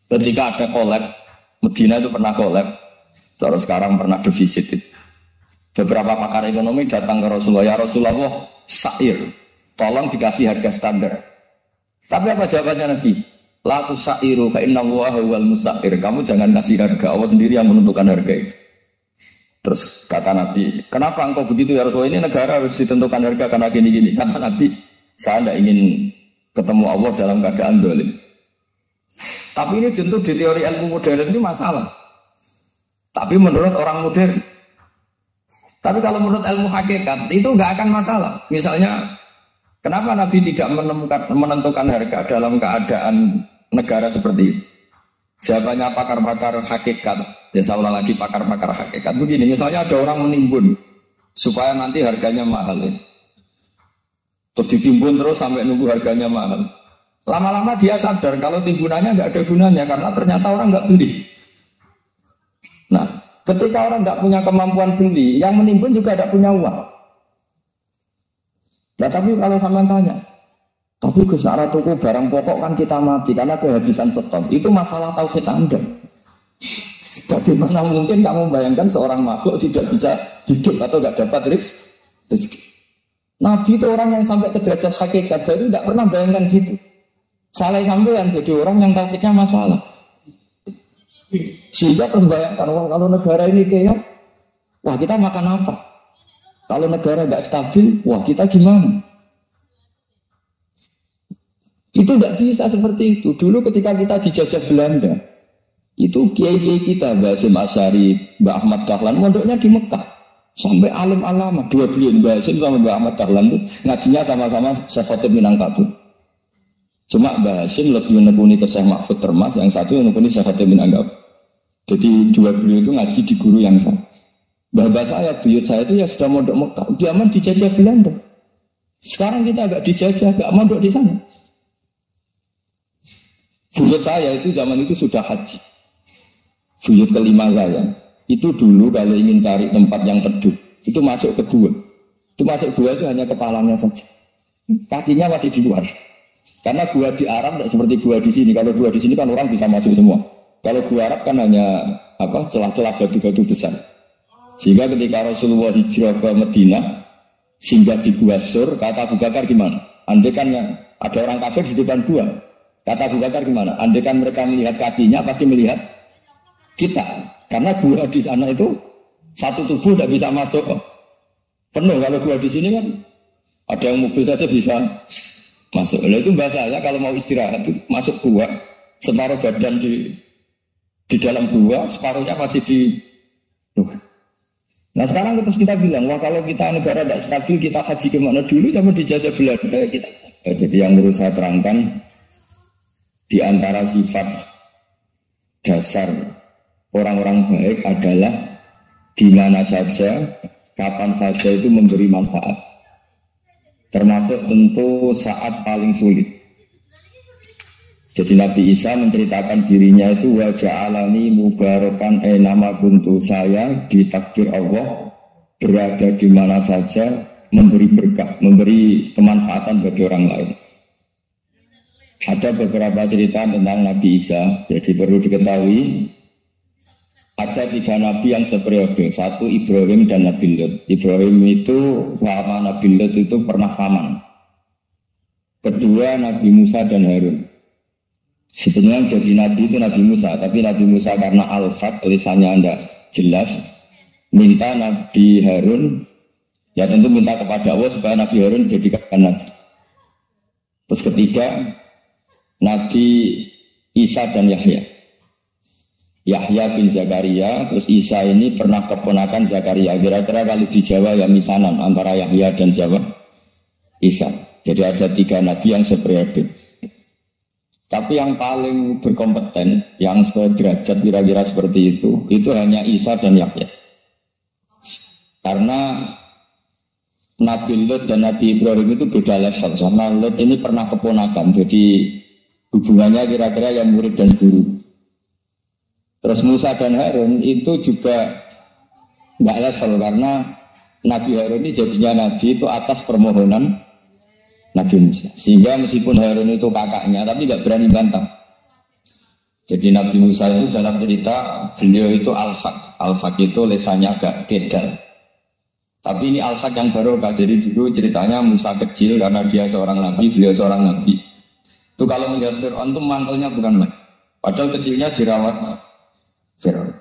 Ketika ada kolab, Medina itu pernah kolab, terus sekarang pernah defisit. Beberapa pakar ekonomi datang ke Rasulullah, ya Rasulullah, sa'ir, tolong dikasih harga standar. Tapi apa jawabannya Nabi? La tusairu fa inna Allaha wal musair. Kamu jangan kasih harga, Allah sendiri yang menentukan harga itu. Terus kata Nabi, kenapa engkau begitu ya Rasulullah? Ini negara harus ditentukan harga karena gini-gini. Kata Nabi, saya tidak ingin ketemu Allah dalam keadaan dolim. Tapi ini tentu di teori ilmu modern ini masalah. Tapi menurut orang modern. Tapi kalau menurut ilmu hakikat itu nggak akan masalah. Misalnya, kenapa Nabi tidak menentukan harga dalam keadaan negara seperti itu? Jawabannya pakar-pakar hakikat. Ya saya ulang lagi pakar-pakar hakikat. Begini, misalnya ada orang menimbun supaya nanti harganya mahal. Ya. Terus ditimbun terus sampai nunggu harganya mahal. Lama-lama dia sadar kalau timbunannya nggak ada gunanya karena ternyata orang nggak beli. Nah, ketika orang nggak punya kemampuan beli, yang menimbun juga tidak punya uang. Nah, tapi kalau sama tanya, tapi Gus Ara tuku barang pokok kan kita mati karena kehabisan stok. Itu masalah tauhid Anda. Bagaimana mungkin kamu bayangkan seorang makhluk tidak bisa hidup atau nggak dapat rezeki? Nabi itu orang yang sampai ke derajat hakikat, jadi tidak pernah bayangkan gitu. Salah sampean jadi orang yang tauhidnya masalah. Sehingga terbayangkan, wah kalau negara ini kayak, wah kita makan apa? Kalau negara nggak stabil, wah kita gimana? Itu nggak bisa seperti itu. Dulu ketika kita dijajah Belanda, Itu kiai-kiai kita, Mbak Hasyim Asy'ari, Mbak Ahmad Dahlan, mondoknya di Mekah. Sampai alim alama, dua beliau Mbak Hasyim sama Mbak Ahmad Dahlan itu ngajinya sama-sama Syekh Khotib Minangkabau. Cuma Mbak Hasyim lebih menekuni ke Syekh Mahfud Termas, yang satu menekuni Syekh Khotib Minangkabau. Jadi dua beliau itu ngaji di guru yang sama. Mbah saya, buyut saya itu ya sudah mondok Mekah, zaman dijajah Belanda. Sekarang kita agak dijajah, agak mondok di sana. Buyut saya itu zaman itu sudah haji. Buyut kelima saya itu dulu kalau ingin cari tempat yang teduh itu masuk ke gua. Itu masuk gua itu hanya kepalanya saja, kakinya masih di luar. Karena gua di Arab tidak seperti gua di sini. Kalau gua di sini kan orang bisa masuk semua. Kalau gua Arab kan hanya celah-celah batu-batu besar. Sehingga ketika Rasulullah hijrah ke Madinah singgah di Gua Sur, kata Abu Bakar gimana? Andai kan ada orang kafir di depan gua, kata Abu Bakar gimana? Andai kan mereka melihat kakinya pasti melihat kita, karena gua di sana itu satu tubuh tidak bisa masuk penuh. Kalau gua di sini kan ada yang mobil saja bisa masuk. Nah, itu bahasanya kalau mau istirahat itu masuk gua, separuh badan di dalam gua, separuhnya masih di luar. Nah sekarang terus kita bilang, wah kalau kita negara tidak stabil, kita haji kemana dulu sama dijajah Belanda kita. Jadi yang menurut saya terangkan di antara sifat dasar orang-orang baik adalah di mana saja, kapan saja itu memberi manfaat. Termasuk tentu saat paling sulit. Jadi Nabi Isa menceritakan dirinya itu wa ja'alani mubarakan nama kuntu, saya ditakdir Allah berada di mana saja memberi berkah, memberi kemanfaatan bagi orang lain. Ada beberapa cerita tentang Nabi Isa. Jadi perlu diketahui ada 3 nabi yang seperiode. Satu Ibrahim dan Nabi Lut. Ibrahim itu sama Nabi Lut itu pernah paman. Kedua Nabi Musa dan Harun. Sebenarnya jadi nabi itu Nabi Musa, tapi Nabi Musa karena al-sat tulisannya anda jelas, minta Nabi Harun, ya tentu minta kepada Allah supaya Nabi Harun jadikan nabi. Terus ketiga Nabi Isa dan Yahya. Yahya bin Zakaria, terus Isa ini pernah keponakan Zakaria. Kira-kira kalau di Jawa ya misanan antara Yahya dan Jawa Isa. Jadi ada 3 nabi yang seperiode. Tapi yang paling berkompeten, yang sederajat kira-kira seperti itu hanya Isa dan Yahya. Karena Nabi Lut dan Nabi Ibrahim itu beda level. Karena Lut ini pernah keponakan, jadi hubungannya kira-kira yang murid dan guru. Terus Musa dan Harun itu juga nggak level, karena Nabi Harun ini jadinya Nabi itu atas permohonan Nabi Musa. Sehingga meskipun Harun itu kakaknya, tapi nggak berani bantah. Jadi Nabi Musa itu dalam cerita, beliau itu al-sak. Al-sak itu lesannya agak kedal. Tapi ini al-sak yang barokah. Jadi dulu ceritanya Musa kecil, karena dia seorang Nabi, beliau seorang Nabi. Itu kalau melihat Fir'aun itu mantelnya bukan main. Padahal kecilnya dirawat Fir'aun.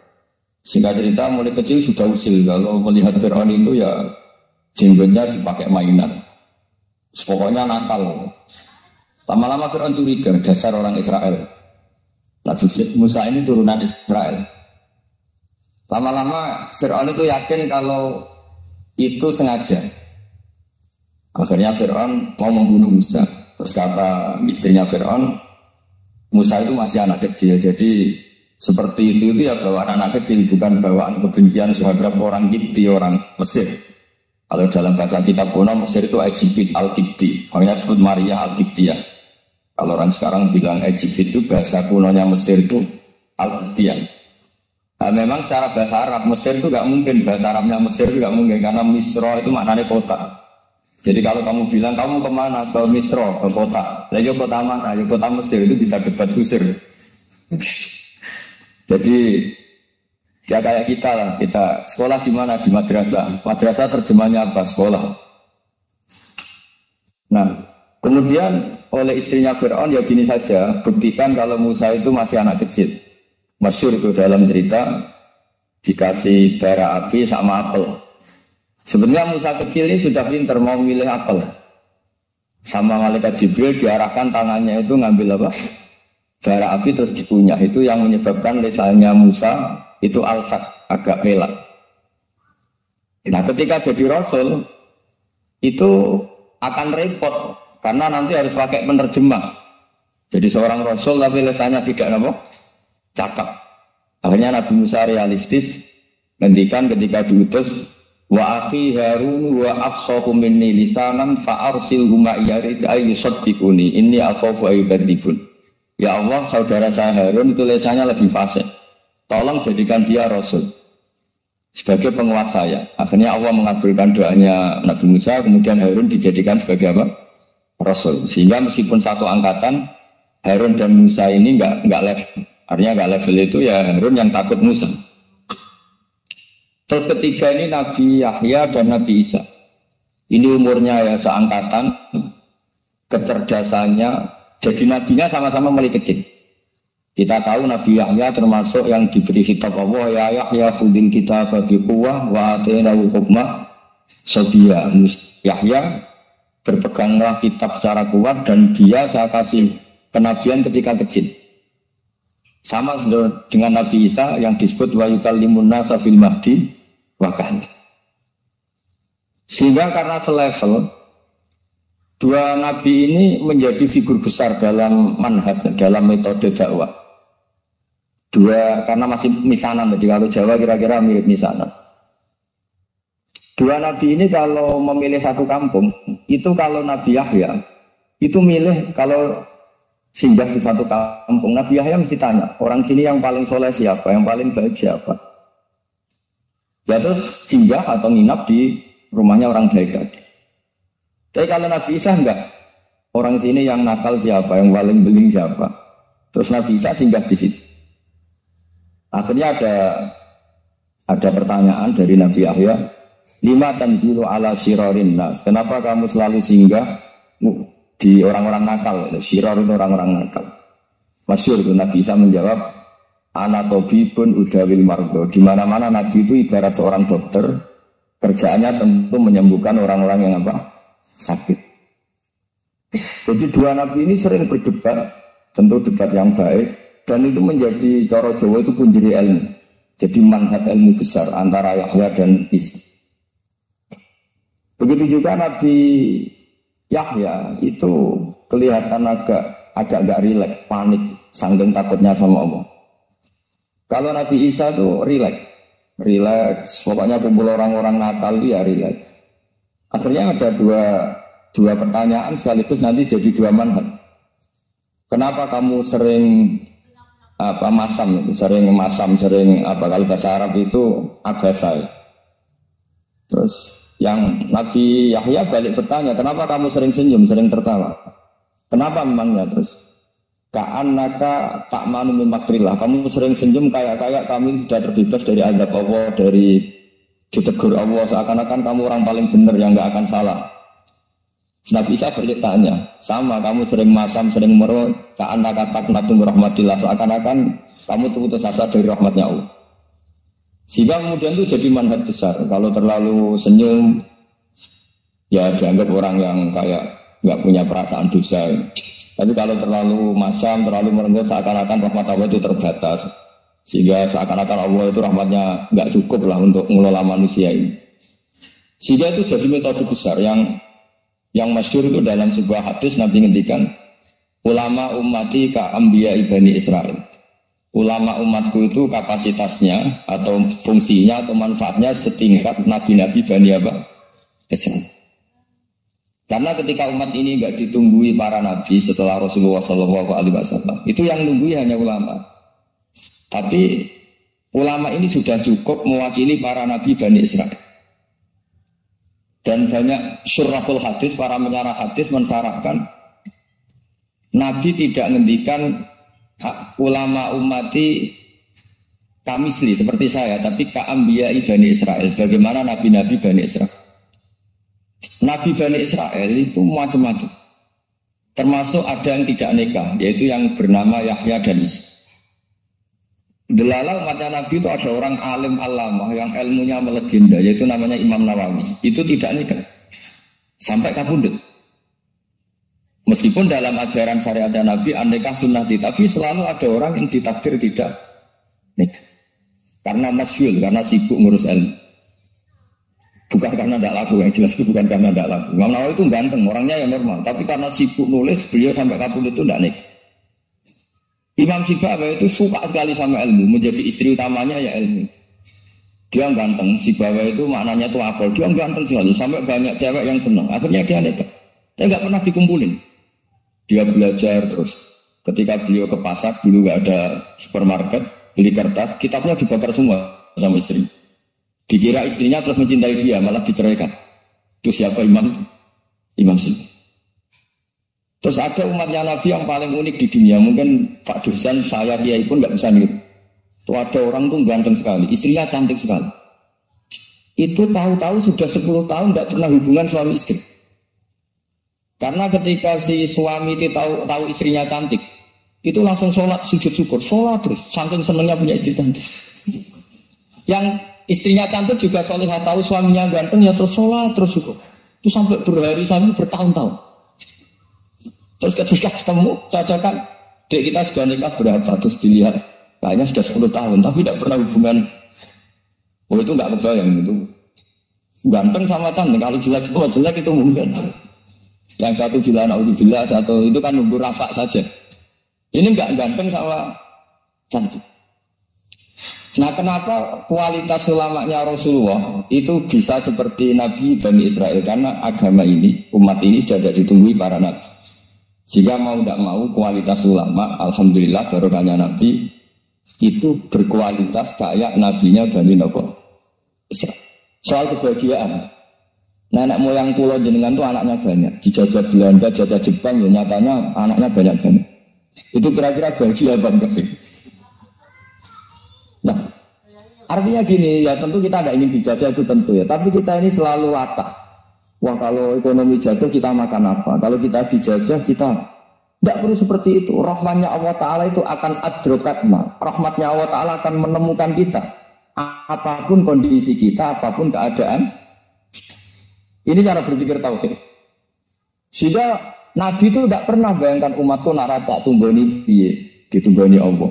Singkat cerita mulai kecil sudah usil. Kalau melihat Fir'aun itu ya jenggotnya dipakai mainan. Pokoknya nakal. Lama-lama Fir'aun curiga, dasar orang Israel. Nabi Musa ini turunan Israel. Lama-lama Fir'aun itu yakin kalau itu sengaja. Akhirnya Fir'aun mau membunuh Musa. Terus kata istrinya Fir'aun, Musa itu masih anak kecil. Jadi seperti itu ya bawaan anak kecil, bukan bawaan kebencian terhadap orang Kipti, orang Mesir. Kalau dalam bahasa kitab kuno Mesir itu Egypt al-Kipti, makanya disebut Maria al-Kiptiya. Kalau orang sekarang bilang Egypt itu bahasa kunonya Mesir itu al-Kiptiya. Nah, memang secara bahasa Arab Mesir itu gak mungkin, bahasa Arabnya Mesir itu gak mungkin, karena Misro itu maknanya kota. Jadi kalau kamu bilang kamu kemana, ke Misro, ke kota, lagi kota mana, ya kota Mesir, itu bisa debat kusir. Jadi ya kayak kita lah, kita sekolah di mana? Di madrasah. Madrasah terjemahnya apa? Sekolah. Nah, kemudian oleh istrinya Fir'aun ya gini saja, buktikan kalau Musa itu masih anak kecil. Masyhur itu dalam cerita, dikasih bara api sama apel. Sebenarnya Musa kecil ini sudah pintar mau milih apel. Sama malaikat Jibril diarahkan tangannya itu ngambil apa? bara api terus dikunyah. Itu yang menyebabkan lisannya Musa itu alsak, agak pelak. Nah ketika jadi Rasul itu akan repot karena nanti harus pakai penerjemah. Jadi seorang Rasul tapi lisannya tidak cakap. Akhirnya Nabi Musa realistis ngendikan ketika diutus wa akhi Harun wa afsahu minni lisanan fa arsilhu ma'iyarid ayyusaddiquni inni akhafu ayyukadzibun. Ya Allah, saudara saya Harun itu lisannya lebih fasih. Tolong jadikan dia Rasul sebagai penguat saya. Akhirnya Allah mengabulkan doanya Nabi Musa, kemudian Harun dijadikan sebagai apa? Rasul. Sehingga meskipun satu angkatan, Harun dan Musa ini enggak level. Artinya enggak level itu ya Harun yang takut Musa. Terus ketiga ini Nabi Yahya dan Nabi Isa. Ini umurnya ya seangkatan, kecerdasannya, jadi nabinya sama-sama mulai kecil. Kita tahu Nabi Yahya termasuk yang diberi kitab Allah, ya Yahya khudil kitab biquwwah wa atainahu hukma sabiyya. Yahya berpeganglah kitab secara kuat dan dia saya kasih kenabian ketika kecil. Sama dengan Nabi Isa yang disebut wa yukallimun nasa fil mahdi wa kahla. Sehingga karena selevel dua nabi ini menjadi figur besar dalam manhaj, dalam metode dakwah. Dua, karena masih misanan, jadi kalau Jawa kira-kira mirip misanan. Dua nabi ini kalau memilih satu kampung, itu kalau Nabi Yahya, itu milih kalau singgah di satu kampung, Nabi Yahya mesti tanya, orang sini yang paling soleh siapa, yang paling baik siapa. Ya terus singgah atau nginap di rumahnya orang baik tadi. Tapi kalau Nabi Isa enggak, orang sini yang nakal siapa, yang paling beling siapa. Terus Nabi Isa singgah di situ. Akhirnya ada pertanyaan dari Nabi Yahya, lima tanzilu ala syirarin nas. Kenapa kamu selalu singgah di orang-orang nakal? Syirarin orang-orang nakal. Masyhur itu Nabi Isa menjawab, ana tabibun udawil mardo. Di mana-mana Nabi itu ibarat seorang dokter, kerjaannya tentu menyembuhkan orang-orang yang sakit. Jadi dua nabi ini sering berdebat, tentu debat yang baik. Dan itu menjadi cara Jawa itu pun jadi ilmu. Jadi manhaj ilmu besar antara Yahya dan Isa. Begitu juga Nabi Yahya itu kelihatan agak gak rileks, panik, saking takutnya sama Allah. Kalau Nabi Isa itu rileks, pokoknya kumpul orang-orang nakal ya rileks. Akhirnya ada dua pertanyaan sekaligus nanti jadi dua manhaj. Kenapa kamu sering sering kalau bahasa Arab itu abasai. Terus yang Nabi Yahya balik bertanya, kenapa kamu sering senyum, sering tertawa? Kenapa memangnya? Terus ka'annaka ta'manu min makrillah. Kamu sering senyum kayak kami sudah terbebas dari azab Allah, dari ditegur Allah, seakan-akan kamu orang paling benar yang enggak akan salah. Nabi Isa bertanya, sama kamu sering masam, sering merot, ka'annaka taqnatu rahmatillah, seakan-akan kamu putus asa dari rahmatnya Allah. Sehingga kemudian itu jadi manhaj besar. Kalau terlalu senyum, ya dianggap orang yang kayak nggak punya perasaan dosa. Tapi kalau terlalu masam, terlalu merenggut, seakan-akan rahmat Allah itu terbatas. Sehingga seakan-akan Allah itu rahmatnya nggak cukup lah untuk mengelola manusia ini. Sehingga itu jadi metode besar yang masyhur itu dalam sebuah hadis Nabi ngendikan, ulama ummati ka anbiya Bani Israil. Ulama umatku itu kapasitasnya atau fungsinya atau manfaatnya setingkat nabi-nabi Bani Israil. Karena ketika umat ini enggak ditunggui para nabi setelah Rasulullah SAW, itu yang nunggui hanya ulama. Tapi ulama ini sudah cukup mewakili para nabi Bani Israil. Dan banyak syurahul hadis, para menyarah hadis mensarahkan Nabi tidak ngendikan ulama ummati kamisli seperti saya, tapi ka'ambiyai Bani Israel, bagaimana nabi-nabi Bani Israel. Nabi Bani Israel itu macam-macam, termasuk ada yang tidak nikah, yaitu yang bernama Yahya dan Isa. Delala umatnya Nabi itu ada orang alim alamah yang ilmunya melegenda, yaitu namanya Imam Nawawi. Itu tidak nikah sampai kabundut. Meskipun dalam ajaran syariat Nabi aneka sunnati, tapi selalu ada orang yang ditakdir tidak nikah. Karena masyhur, karena sibuk ngurus ilmu. Bukan karena tidak laku, yang jelas itu bukan karena tidak laku. Imam Nawawi itu ganteng, orangnya yang normal. Tapi karena sibuk nulis, beliau sampai kabul itu tidak nikah. Imam Sibawayh itu suka sekali sama ilmu, menjadi istri utamanya ya ilmu. Dia ganteng, Sibawayh itu maknanya itu apa? Dia ganteng sekali, sampai banyak cewek yang senang. Akhirnya dia nikah. Saya nggak pernah dikumpulin. Dia belajar terus. Ketika beliau ke pasar, dulu nggak ada supermarket, beli kertas, kitabnya dibakar semua sama istri. Dikira istrinya terus mencintai dia, malah diceraikan. Itu siapa Imam Sibawayh. Terus ada umatnya Nabi yang paling unik di dunia. Mungkin Pak Dosen, saya, Kiai pun nggak bisa niru. Itu ada orang tuh ganteng sekali, istrinya cantik sekali. Itu tahu-tahu sudah 10 tahun tidak pernah hubungan suami istri. Karena ketika si suami itu tahu istrinya cantik, itu langsung sholat sujud syukur, sholat terus, saking senangnya punya istri cantik. Yang istrinya cantik juga solehah, tahu suaminya ganteng ya terus sholat terus syukur. Itu sampai berhari-hari bertahun-tahun. Terus ketika ketemu, cocokan, dek kita sudah nikah berapa? Terus dilihat, kayaknya sudah 10 tahun, tapi tidak pernah hubungan. Oh itu nggak kebayang itu. Ganteng sama cantik, kalau jelek itu mungkin. Yang satu bilang naudzubillah, satu itu kan nunggu rafa saja. Ini enggak ganteng sama cantik. Nah, kenapa kualitas ulamanya Rasulullah itu bisa seperti Nabi Bani Israel? Karena agama ini, umat ini sudah ada ditunggui para nabi. Jika mau tidak mau kualitas ulama, alhamdulillah barokahnya Nabi itu berkualitas kayak nabinya Bani Israel. Soal kebahagiaan. Nenek moyang pulau jenengan itu anaknya banyak. Dijajah Belanda, jajah Jepang, ya nyatanya anaknya banyak-banyak. Itu kira-kira bahagia apa enggak sih? Nah, artinya gini, ya tentu kita tidak ingin dijajah itu tentu ya. Tapi kita ini selalu latah. Wah kalau ekonomi jatuh kita makan apa? Kalau kita dijajah kita tidak perlu seperti itu. Rahmatnya Allah Ta'ala itu akan adrokatna. Rahmatnya Allah Ta'ala akan menemukan kita. Apapun kondisi kita, apapun keadaan. Ini cara berpikir tauhid. Sehingga Nabi itu tidak pernah bayangkan umatku narata tunggoni piye, ditunggoni Allah.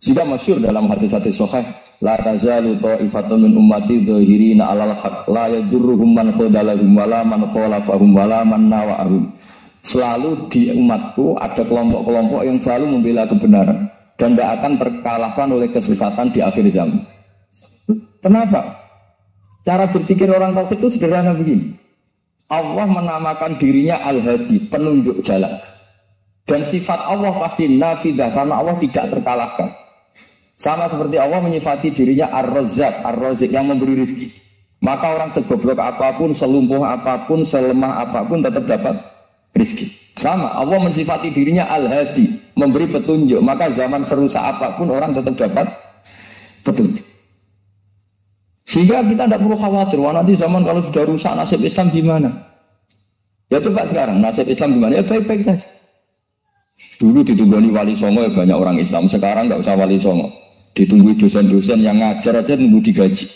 Sehingga masyhur dalam hadis-hadis sahih, la tazalu ta'ifatun min ummati dzahirina 'alal haqq la yadurruhum man khadalahum wala man khalafahum wala man nawa'ahum. Selalu di umatku ada kelompok-kelompok yang selalu membela kebenaran dan tidak akan terkalahkan oleh kesesatan di akhir zaman. Kenapa? Cara berpikir orang tauhid itu sederhana begini. Allah menamakan dirinya Al-Hadi, penunjuk jalan. Dan sifat Allah pasti nafidah, karena Allah tidak terkalahkan. Sama seperti Allah menyifati dirinya Ar-Razzaq, Ar-Razik yang memberi rezeki. Maka orang segoblok apapun, selumpuh apapun, selemah apapun tetap dapat rezeki. Sama, Allah mensifati dirinya Al-Hadi, memberi petunjuk. Maka zaman serusak apapun orang tetap dapat petunjuk. Sehingga kita tidak perlu khawatir, wah nanti zaman kalau sudah rusak nasib Islam gimana? Ya coba sekarang, nasib Islam gimana? Ya baik-baik saja. Dulu ditunggui wali songo ya banyak orang Islam, sekarang tidak usah wali songo. Ditunggui dosen-dosen yang ngajar aja nunggu digaji.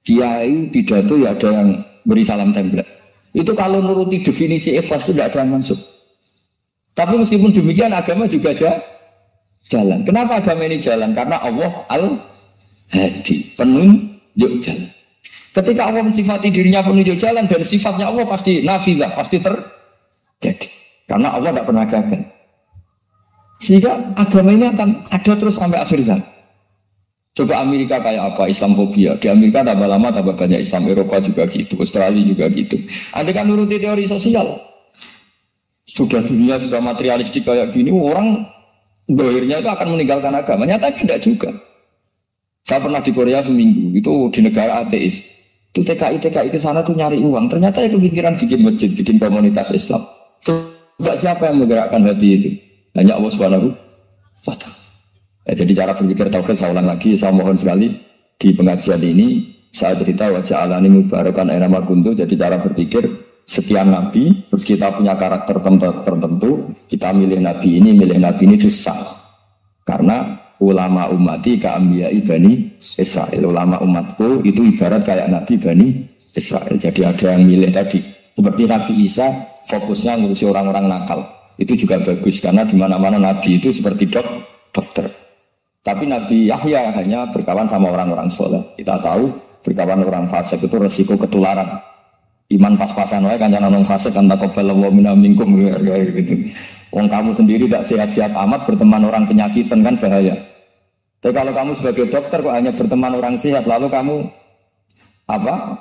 Kiai pidato ya ada yang beri salam template. Itu kalau nuruti definisi ikhlas itu tidak ada yang masuk. Tapi meskipun demikian agama juga jalan. Kenapa agama ini jalan? Karena Allah Al-Hadi, penunjuk jalan. Ketika Allah mensifati dirinya penunjuk jalan dan sifatnya Allah pasti nafidah, pasti terjadi. Karena Allah tidak pernah gagal. Sehingga agama ini akan ada terus sampai akhir zaman. Coba Amerika kayak apa? Islamofobia. Di Amerika tambah lama tambah banyak Islam. Eropa juga gitu, Australia juga gitu. Ada kan nuruti teori sosial. Sudah dunia sudah materialistik kayak gini, orang dohirnya itu akan meninggalkan agama. Nyata tidak juga. Saya pernah di Korea seminggu, itu di negara ateis. Itu TKI ke sana tuh nyari uang. Ternyata itu pikiran bikin masjid, bikin komunitas Islam. Coba siapa yang menggerakkan hati itu? Hanya Allah Subhanahu wa Ta'ala. Jadi cara berpikir tauhid saya ulang lagi, saya mohon sekali di pengajian ini saya cerita wajah alani mubarakan aina kuntu. Jadi cara berpikir sekian nabi, terus kita punya karakter tertentu, kita milih nabi ini itu sah. Karena ulama umati ka'ambiyai Bani Israel. Ulama umatku itu ibarat kayak Nabi Bani Israel. Jadi ada yang milih tadi. Seperti Nabi Isa fokusnya ngurusi orang-orang nakal. Itu juga bagus karena di mana-mana Nabi itu seperti dokter. Tapi Nabi Yahya hanya berkawan sama orang-orang soleh. Kita tahu berkawan orang fasik itu resiko ketularan. Iman pas-pasan wae kanjana nang fasik kan taqabbalallahu minna minkum gitu. Wong kamu sendiri tidak sehat-sehat amat berteman orang penyakitan kan bahaya. Tapi kalau kamu sebagai dokter kok hanya berteman orang sehat, lalu kamu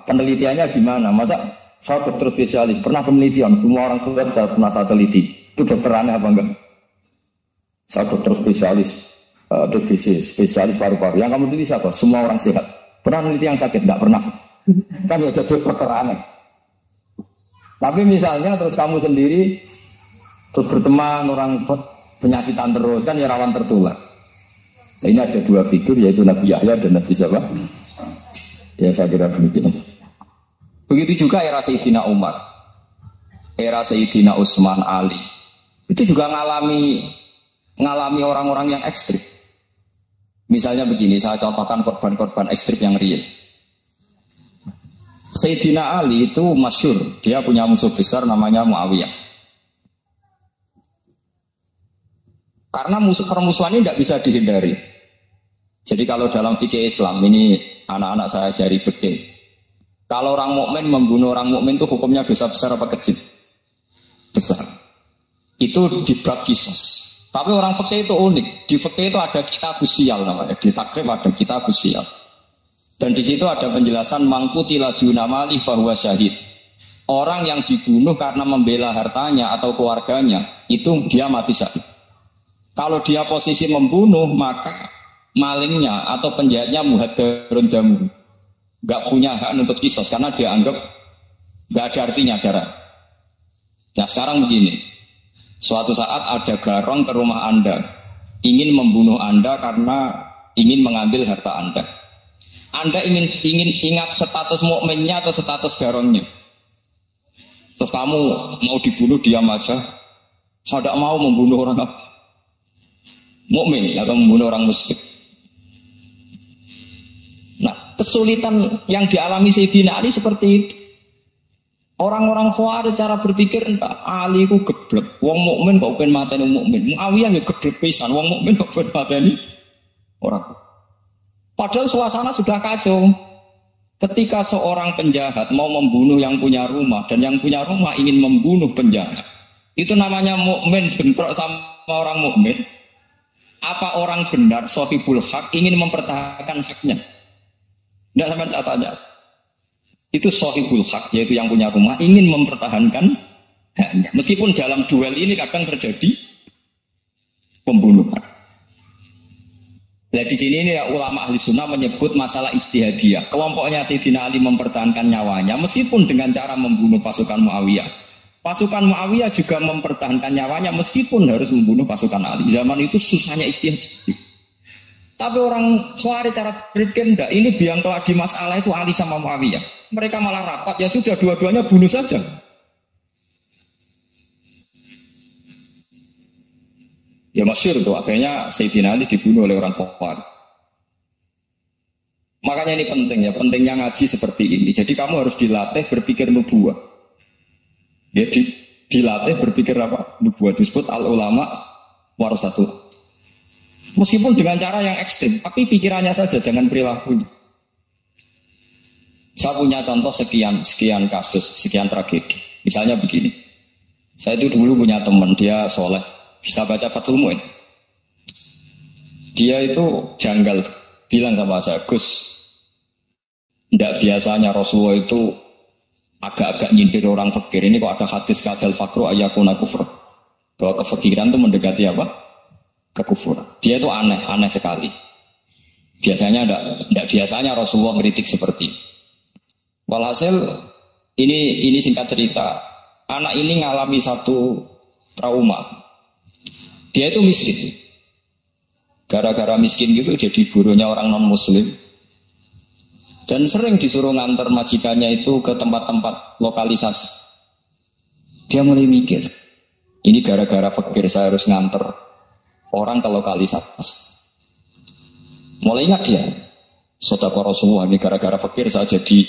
penelitiannya gimana? Masa saya dokter spesialis pernah penelitian semua orang sehat saya pernah saya teliti. Itu dokter aneh apa enggak? Saya dokter spesialis TBC, spesialis paru-paru. Yang kamu tulis apa? Semua orang sehat. Pernah meneliti yang sakit? Enggak pernah. Kan ya jadi dokter aneh. Tapi misalnya terus kamu sendiri terus berteman orang penyakitan terus kan ya rawan tertular. Nah, ini ada dua figur yaitu Nabi Yahya dan Nabi siapa? Ya saya kira demikian. Begitu juga era Sayyidina Umar, era Sayyidina Utsman, Ali. Itu juga ngalami orang-orang yang ekstrim. Misalnya begini, saya contohkan korban-korban ekstrim yang real. Sayyidina Ali itu masyhur, dia punya musuh besar namanya Muawiyah. Karena permusuhan ini tidak bisa dihindari. Jadi kalau dalam fikih Islam ini anak-anak saya ajari fikih. Kalau orang mukmin membunuh orang mukmin itu hukumnya dosa besar apa kecil? Besar. Itu di bab qisas. Tapi orang fikih itu unik. Di fikih itu ada kitab usial namanya. Di takrib ada kitab usial. Dan di situ ada penjelasan mangkutila dunamali fahuwa syahid. Orang yang dibunuh karena membela hartanya atau keluarganya itu dia mati syahid. Kalau dia posisi membunuh maka malingnya atau penjahatnya muhadarun damu. Gak punya hak untuk kisos karena dia anggap gak ada artinya darah. Nah sekarang begini, suatu saat ada garong ke rumah Anda ingin membunuh Anda karena ingin mengambil harta Anda. Anda ingin ingat status mukminnya atau status garongnya. Terus kamu mau dibunuh diam aja. Saya tidak mau membunuh orang mukmin atau membunuh orang musyrik. Nah, kesulitan yang dialami Sayyidina Ali seperti itu. Orang-orang Khawarij cara berpikir Ali ku geblek. Wong mukmin kok ben mateni mukmin. Muawiyah ya geblek pisan. Wong mukmin kok ben mateni orang. Padahal suasana sudah kacau. Ketika seorang penjahat mau membunuh yang punya rumah dan yang punya rumah ingin membunuh penjahat, itu namanya mukmin bentrok sama orang mukmin. Apa orang benar sahibul hak ingin mempertahankan haknya? Tidak sampai saya tanya. Itu sahibul hak yaitu yang punya rumah ingin mempertahankan haknya. Meskipun dalam duel ini kadang terjadi pembunuhan. Nah di sini ini ya, ulama ahli sunnah menyebut masalah istihadiyah. Kelompoknya Sayyidina Ali mempertahankan nyawanya meskipun dengan cara membunuh pasukan Muawiyah. Pasukan Muawiyah juga mempertahankan nyawanya meskipun harus membunuh pasukan Ali. Zaman itu susahnya istihadiyah. Tapi orang Khawarij cara berpikir enggak, ini biang keladi masalah itu Ali sama Muawiyah. Mereka malah rapat, ya sudah dua-duanya bunuh saja. Ya masyhur tuh, akhirnya Sayyidina Ali dibunuh oleh orang Khawarij. Makanya ini penting ya, pentingnya ngaji seperti ini. Jadi kamu harus dilatih berpikir nubuwah. Ya dilatih berpikir apa? Nubuwah disebut al-ulama warasatul. Meskipun dengan cara yang ekstrim, tapi pikirannya saja, jangan perilakunya. Saya punya contoh sekian kasus, sekian tragedi. Misalnya begini. Saya itu dulu punya teman, dia soleh. Bisa baca Fathul Mu'in. Dia itu janggal. Bilang sama saya, Gus, tidak biasanya Rasulullah itu agak-agak nyindir orang fakir. Ini kok ada hadis kadal fakru ayakuna kufur. Bahwa kefakiran itu mendekati apa? Kekufuran. Dia itu aneh sekali. Biasanya tidak biasanya Rasulullah meritik seperti ini. Walhasil, ini singkat cerita. Anak ini ngalami satu trauma. Dia itu miskin. Gara-gara miskin gitu jadi burunya orang non-muslim. Dan sering disuruh ngantar majikannya itu ke tempat-tempat lokalisasi. Dia mulai mikir, ini gara-gara fakir saya harus ngantar orang ke lokalisasi. Mulai ingat dia, sedekah Rasulullah ini gara-gara fakir saya jadi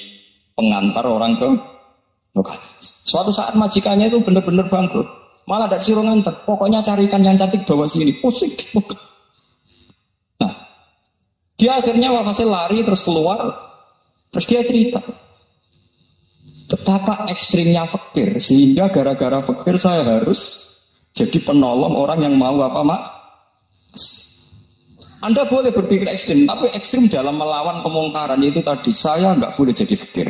pengantar orang ke lokalisasi. Suatu saat majikannya itu benar-benar bangkrut. Malah ada disuruh nganter. Pokoknya carikan yang cantik bawa sini. Pusing. Nah, dia akhirnya walhasil lari terus keluar. Terus dia cerita. Betapa ekstrimnya fakir. Sehingga gara-gara fakir saya harus jadi penolong orang yang mau apa mak? Anda boleh berpikir ekstrim, tapi ekstrim dalam melawan kemungkaran itu tadi. Saya nggak boleh jadi fakir.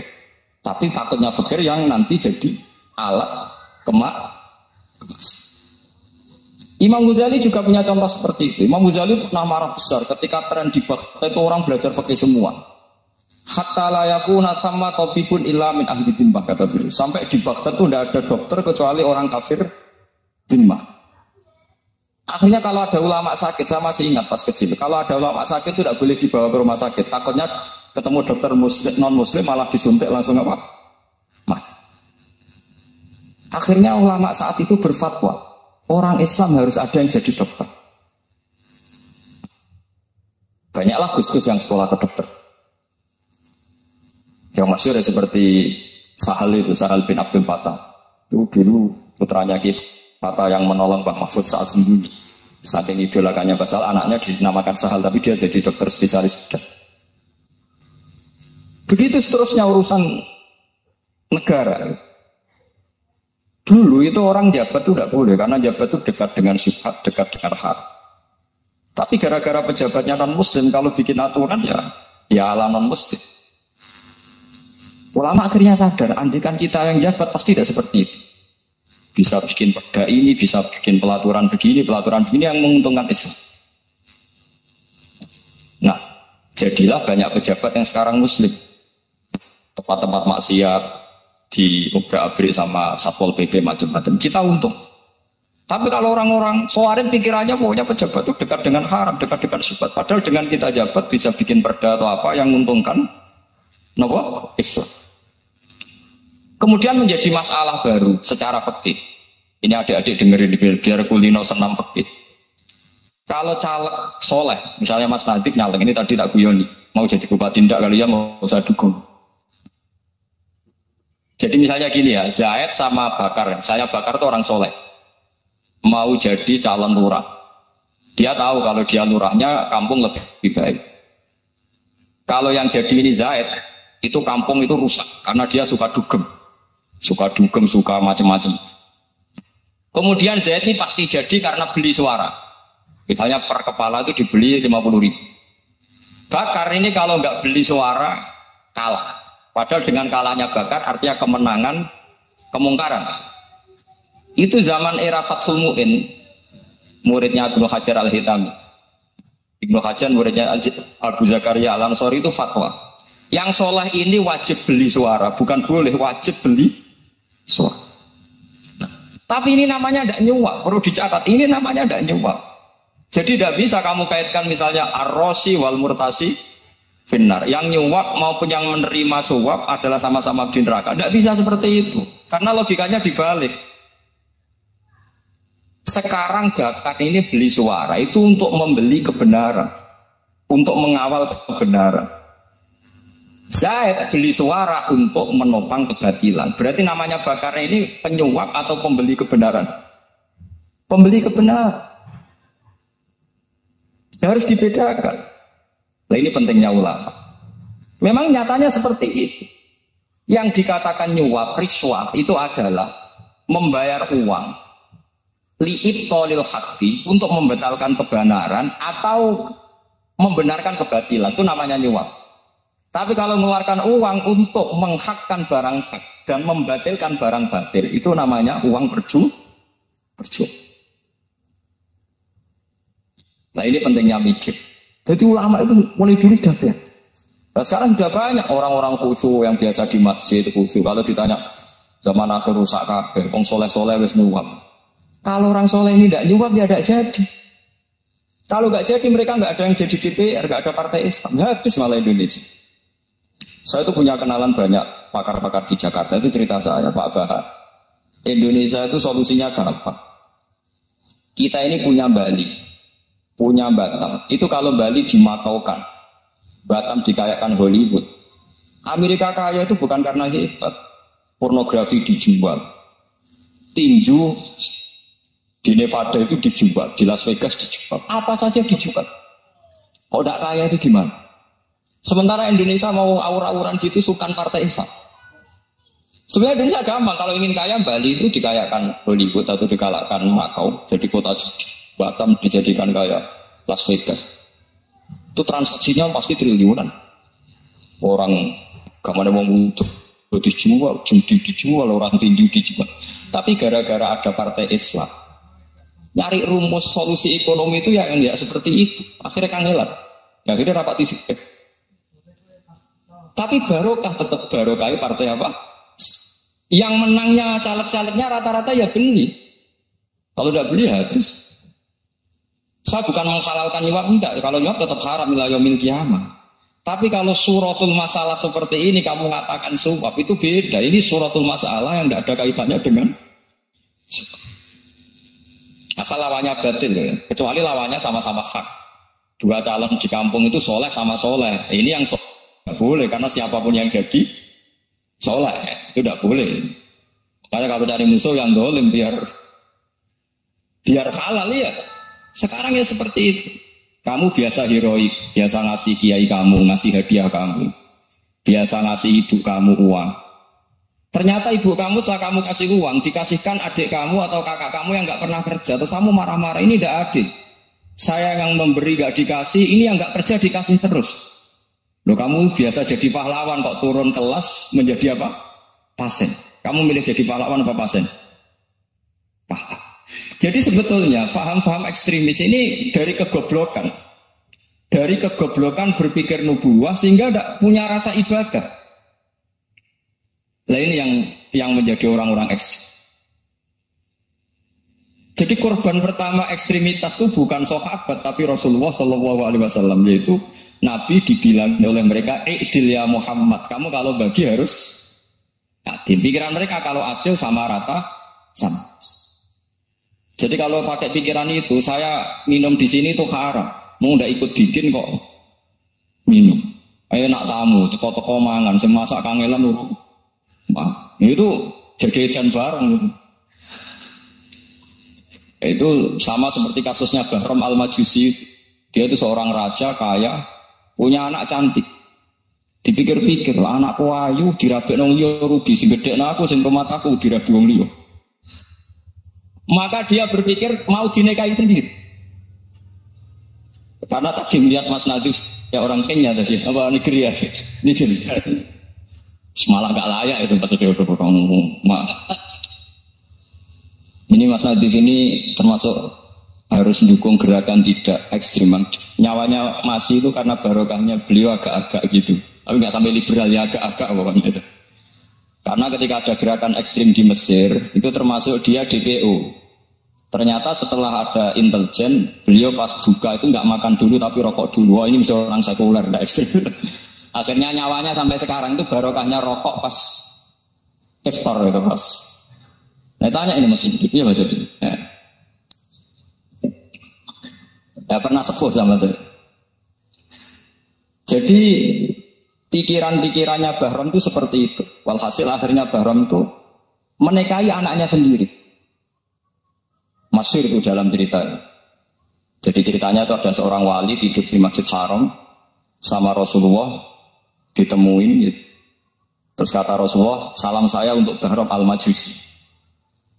Tapi takutnya fakir yang nanti jadi alat kemak. Imam Ghazali juga punya contoh seperti itu. Imam Ghazali pernah marah besar ketika tren di Baghdad itu orang belajar fikih semua. Hatta la yakuna thamma tabibun illa min ahli dhimmah, kata beliau. Sampai di Baghdad itu tidak ada dokter kecuali orang kafir dhimmah. Akhirnya kalau ada ulama sakit, saya masih ingat pas kecil, kalau ada ulama sakit itu tidak boleh dibawa ke rumah sakit. Takutnya ketemu dokter muslim, non muslim malah disuntik langsung apa? Mati. Akhirnya ulama saat itu berfatwa, orang Islam harus ada yang jadi dokter. Banyaklah gus-gus yang sekolah ke dokter. Yang masyhur seperti Sahal itu, Sahal bin Abdul Fattah. Itu dulu putranya Ki Fattah yang menolong Pak Mahfud saat sembunyi. Saking idolakannya pasal anaknya dinamakan Sahal, tapi dia jadi dokter spesialis bedah. Begitu seterusnya urusan negara. Dulu itu orang jabat itu tidak boleh, karena jabat itu dekat dengan syubhat, dekat dengan hak. Tapi gara-gara pejabatnya non muslim, kalau bikin aturan ya ala non muslim. Ulama akhirnya sadar, andikan kita yang jabat pasti tidak seperti itu. Bisa bikin perda ini, bisa bikin pelaturan begini yang menguntungkan Islam. Nah, jadilah banyak pejabat yang sekarang muslim. Tempat-tempat maksiat diobrak-abrik sama Satpol PP macam-macam. Kita untung. Tapi kalau orang-orang Khawarij pikirannya pokoknya pejabat itu dekat dengan haram, dekat dengan syubhat. Padahal dengan kita jabat bisa bikin perda atau apa yang menguntungkan Islam. Kemudian menjadi masalah baru secara fikih. Ini adik-adik dengerin biar kulino senam fikih. Kalau caleg soleh, misalnya Mas Nadif nyalek ini tadi tak guyoni, mau jadi bupati tidak kali ya mau saya dukung. Jadi misalnya gini ya, Zaid sama Bakar, saya Bakar itu orang soleh, mau jadi calon lurah. Dia tahu kalau dia lurahnya kampung lebih baik. Kalau yang jadi ini Zaid, itu kampung itu rusak karena dia suka dugem, suka macam-macam. Kemudian Zaid ini pasti jadi karena beli suara. Misalnya per kepala itu dibeli 50.000. Bakar ini kalau nggak beli suara kalah. Padahal dengan kalahnya Bakar artinya kemenangan kemungkaran. Itu zaman era Fathul Mu'in, muridnya Ibnu Hajar Al-Hitami. Ibnu Hajar muridnya Abu Zakaria Al-Ansori itu fatwa. Yang soleh ini wajib beli suara, bukan boleh, wajib beli suara. Nah, tapi ini namanya tidak nyuwak, perlu dicatat. Ini namanya tidak nyuwak. Jadi tidak bisa kamu kaitkan misalnya ar-rosi wal murtasi finnar. Yang nyuwak maupun yang menerima suwap adalah sama-sama di neraka. Tidak bisa seperti itu. Karena logikanya dibalik. Sekarang Bakar ini beli suara itu untuk membeli kebenaran, untuk mengawal kebenaran. Zaid beli suara untuk menopang kebatilan. Berarti namanya Bakar ini penyuap atau pembeli kebenaran? Pembeli kebenaran. Harus dibedakan. Nah ini pentingnya ulama. Memang nyatanya seperti itu. Yang dikatakan nyuap, riswah itu adalah membayar uang li'ibtolil haqqi untuk membatalkan kebenaran atau membenarkan kebatilan. Itu namanya nyuap. Tapi kalau mengeluarkan uang untuk menghakkan barang hak dan membatalkan barang batil, itu namanya uang percuma. Nah ini pentingnya mikir. Jadi ulama itu mulai dulu sudah banyak. Nah sekarang sudah banyak orang-orang khusyuk yang biasa di masjid khusyuk. Kalau ditanya zaman akhir rusak kabeh, wong soleh-soleh wis nyuap. Kalau orang soleh ini tidak nyuap ya tidak jadi. Kalau nggak jadi mereka nggak ada yang jadi DPR, nggak ada partai Islam, habis malah Indonesia. Saya itu punya kenalan banyak pakar-pakar di Jakarta, itu cerita saya Pak Bahar. Indonesia itu solusinya gampang. Kita ini punya Bali, punya Batam. Itu kalau Bali dimakaukan, Batam dikayakan Hollywood. Amerika kaya itu bukan karena hebat, pornografi dijual, tinju Di Nevada itu dijual, di Las Vegas dijual. Apa saja dijual. Kok tidak kaya itu gimana? Sementara Indonesia mau aur-auran gitu sukan partai Islam. Sebenarnya Indonesia gampang. Kalau ingin kaya, Bali itu dikayakan Hollywood atau dikalahkan Macau. Jadi kota judi. Batam dijadikan kaya Las Vegas. Itu transaksinya pasti triliunan. Orang kemana mau dijual, judi dijual, orang tinju dijual. Tapi gara-gara ada partai Islam, nyari rumus solusi ekonomi itu yang enggak seperti itu. Akhirnya kangelan. Akhirnya rapat isi. Tapi barokah tetap barokah partai apa? Yang menangnya caleg-calegnya rata-rata ya beli. Kalau tidak beli habis. Saya bukan menghalalkan nyuap, enggak. Kalau nyuap tetap haram ila yaumil qiyamah. Tapi kalau suratul masalah seperti ini kamu mengatakan suap itu beda. Ini suratul masalah yang tidak ada kaitannya dengan asal lawannya batil ya. Kecuali lawannya sama-sama hak. Dua calon di kampung itu soleh sama soleh. Ini yang soleh tidak boleh karena siapapun yang jadi soleh itu tidak boleh. Karena kalau cari musuh yang dolim biar halal ya. Sekarang ya seperti itu. Kamu biasa heroik, biasa ngasih kiai kamu, ngasih hadiah kamu, biasa ngasih ibu kamu uang. Ternyata ibu kamu setelah kamu kasih uang dikasihkan adik kamu atau kakak kamu yang nggak pernah kerja, terus kamu marah-marah, ini tidak adil. Saya yang memberi nggak dikasih, ini yang nggak kerja dikasih terus. Loh kamu biasa jadi pahlawan kok turun kelas menjadi apa? Pasien. Kamu milih jadi pahlawan apa pasien? Pahlawan. Jadi sebetulnya faham-faham ekstremis ini dari kegoblokan. Dari kegoblokan berpikir nubuwah sehingga tidak punya rasa ibadah. Nah ini yang menjadi orang-orang ekstrim. Jadi korban pertama ekstremitas itu bukan sahabat tapi Rasulullah SAW, yaitu Nabi dibilang oleh mereka, "I'dil ya Muhammad, kamu kalau bagi harus adil." Pikiran mereka kalau adil sama rata sama. Jadi kalau pakai pikiran itu, saya minum di sini itu haram. Mau ndak ikut bikin kok minum. Ayo nak tamu, teko-teko mangan, semasak kangelan lho. Itu jajan bareng. Itu sama seperti kasusnya Bahram Al-Majusi. Dia itu seorang raja kaya, punya anak cantik. Dipikir-pikir, anakku ayu dirabek nang liya rugi, sing gedhekno aku sing rumah aku dirabi wong liya. Maka dia berpikir mau dinikahi sendiri. Karena tadi melihat Mas Nadif ya orang Kenya tadi, apa negeri ya, ini jenis. Malah gak layak itu pas dia udah ngomong. Ini Mas Nadif ini termasuk harus mendukung gerakan tidak ekstrim. Nyawanya masih itu karena barokahnya beliau agak-agak gitu. Tapi nggak sampai liberal ya, agak-agak pokoknya itu. Karena ketika ada gerakan ekstrim di Mesir, itu termasuk dia DPO. Ternyata setelah ada intelijen, beliau pas buka itu nggak makan dulu tapi rokok dulu. Wah ini bisa orang sekuler, tidak ekstrim. Akhirnya nyawanya sampai sekarang itu barokahnya rokok pas iftar itu pas. Nah tanya ini masih hidup ya Mas Jadi. Ya pernah sepuh sama saya. Jadi pikiran-pikirannya Bahram itu seperti itu. Walhasil akhirnya Bahram itu menikahi anaknya sendiri. Masyhur itu dalam cerita. Jadi ceritanya itu ada seorang wali tidur di Masjid Haram sama Rasulullah, ditemuin. Terus kata Rasulullah, salam saya untuk Bahram Al-Majusi.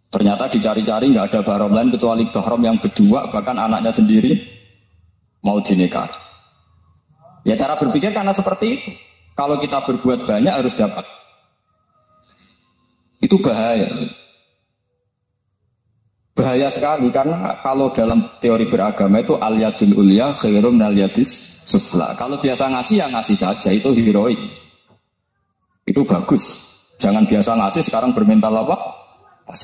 Ternyata dicari-cari nggak ada Bahram lain kecuali Bahram yang berdua, bahkan anaknya sendiri mau dinikahi. Ya cara berpikir karena seperti itu. Kalau kita berbuat banyak harus dapat. Itu bahaya. Bahaya sekali karena kalau dalam teori beragama itu al-yadul ulya khairum minal yadis sufla. Kalau biasa ngasih ya ngasih saja, itu heroik. Itu bagus. Jangan biasa ngasih sekarang bermental apa? Pas.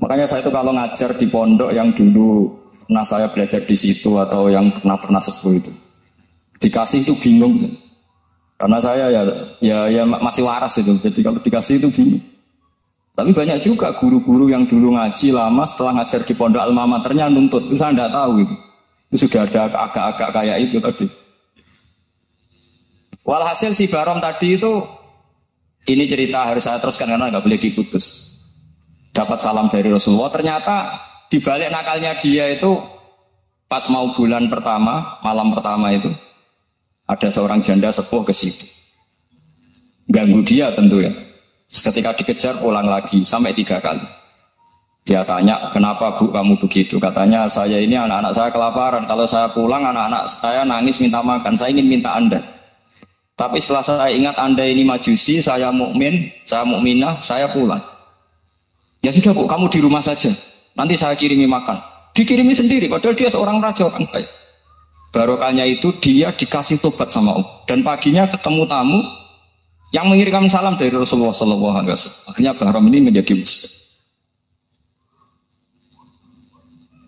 Makanya saya itu kalau ngajar di pondok yang dulu pernah saya belajar di situ atau yang pernah sepuh itu, dikasih itu bingung. Karena saya ya masih waras itu. Jadi kalau dikasih itu bingung. Tapi banyak juga guru-guru yang dulu ngaji lama setelah ngajar di pondok alma maternya nuntut. Itu saya tidak tahu itu. Itu sudah ada agak-agak kayak itu tadi. Walhasil si Bahram tadi itu, ini cerita harus saya teruskan karena nggak boleh diputus. dapat salam dari Rasulullah. Ternyata di balik nakalnya dia itu pas mau bulan pertama, malam pertama itu ada seorang janda sepuh ke situ. Ganggu dia tentu ya. Ketika dikejar pulang lagi sampai 3 kali. Dia tanya, kenapa Bu kamu begitu? Katanya, saya ini anak-anak saya kelaparan. Kalau saya pulang, anak-anak saya nangis minta makan. Saya ingin minta Anda. Tapi setelah saya ingat Anda ini majusi, saya mukmin, saya mukminah, saya pulang. Ya sudah Bu, kamu di rumah saja. Nanti saya kirimi makan. Dikirimi sendiri, padahal dia seorang raja orang kaya. Barokahnya itu dia dikasih tobat sama Allah. Dan paginya ketemu tamu yang mengirimkan salam dari Rasulullah SAW. Akhirnya Bahram ini menjadi muslim.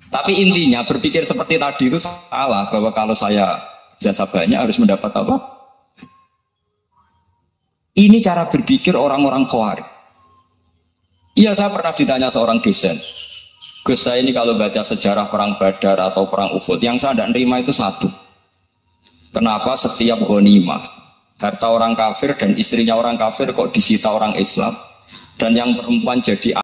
Tapi intinya berpikir seperti tadi itu salah, bahwa kalau saya jasa banyak harus mendapat apa? Ini cara berpikir orang-orang Khawarij. Iya, saya pernah ditanya seorang dosen. Gus, saya ini kalau baca sejarah perang Badar atau perang Uhud, yang saya tidak nerima itu satu. Kenapa setiap ghanimah harta orang kafir dan istrinya orang kafir kok disita orang Islam, dan yang perempuan jadi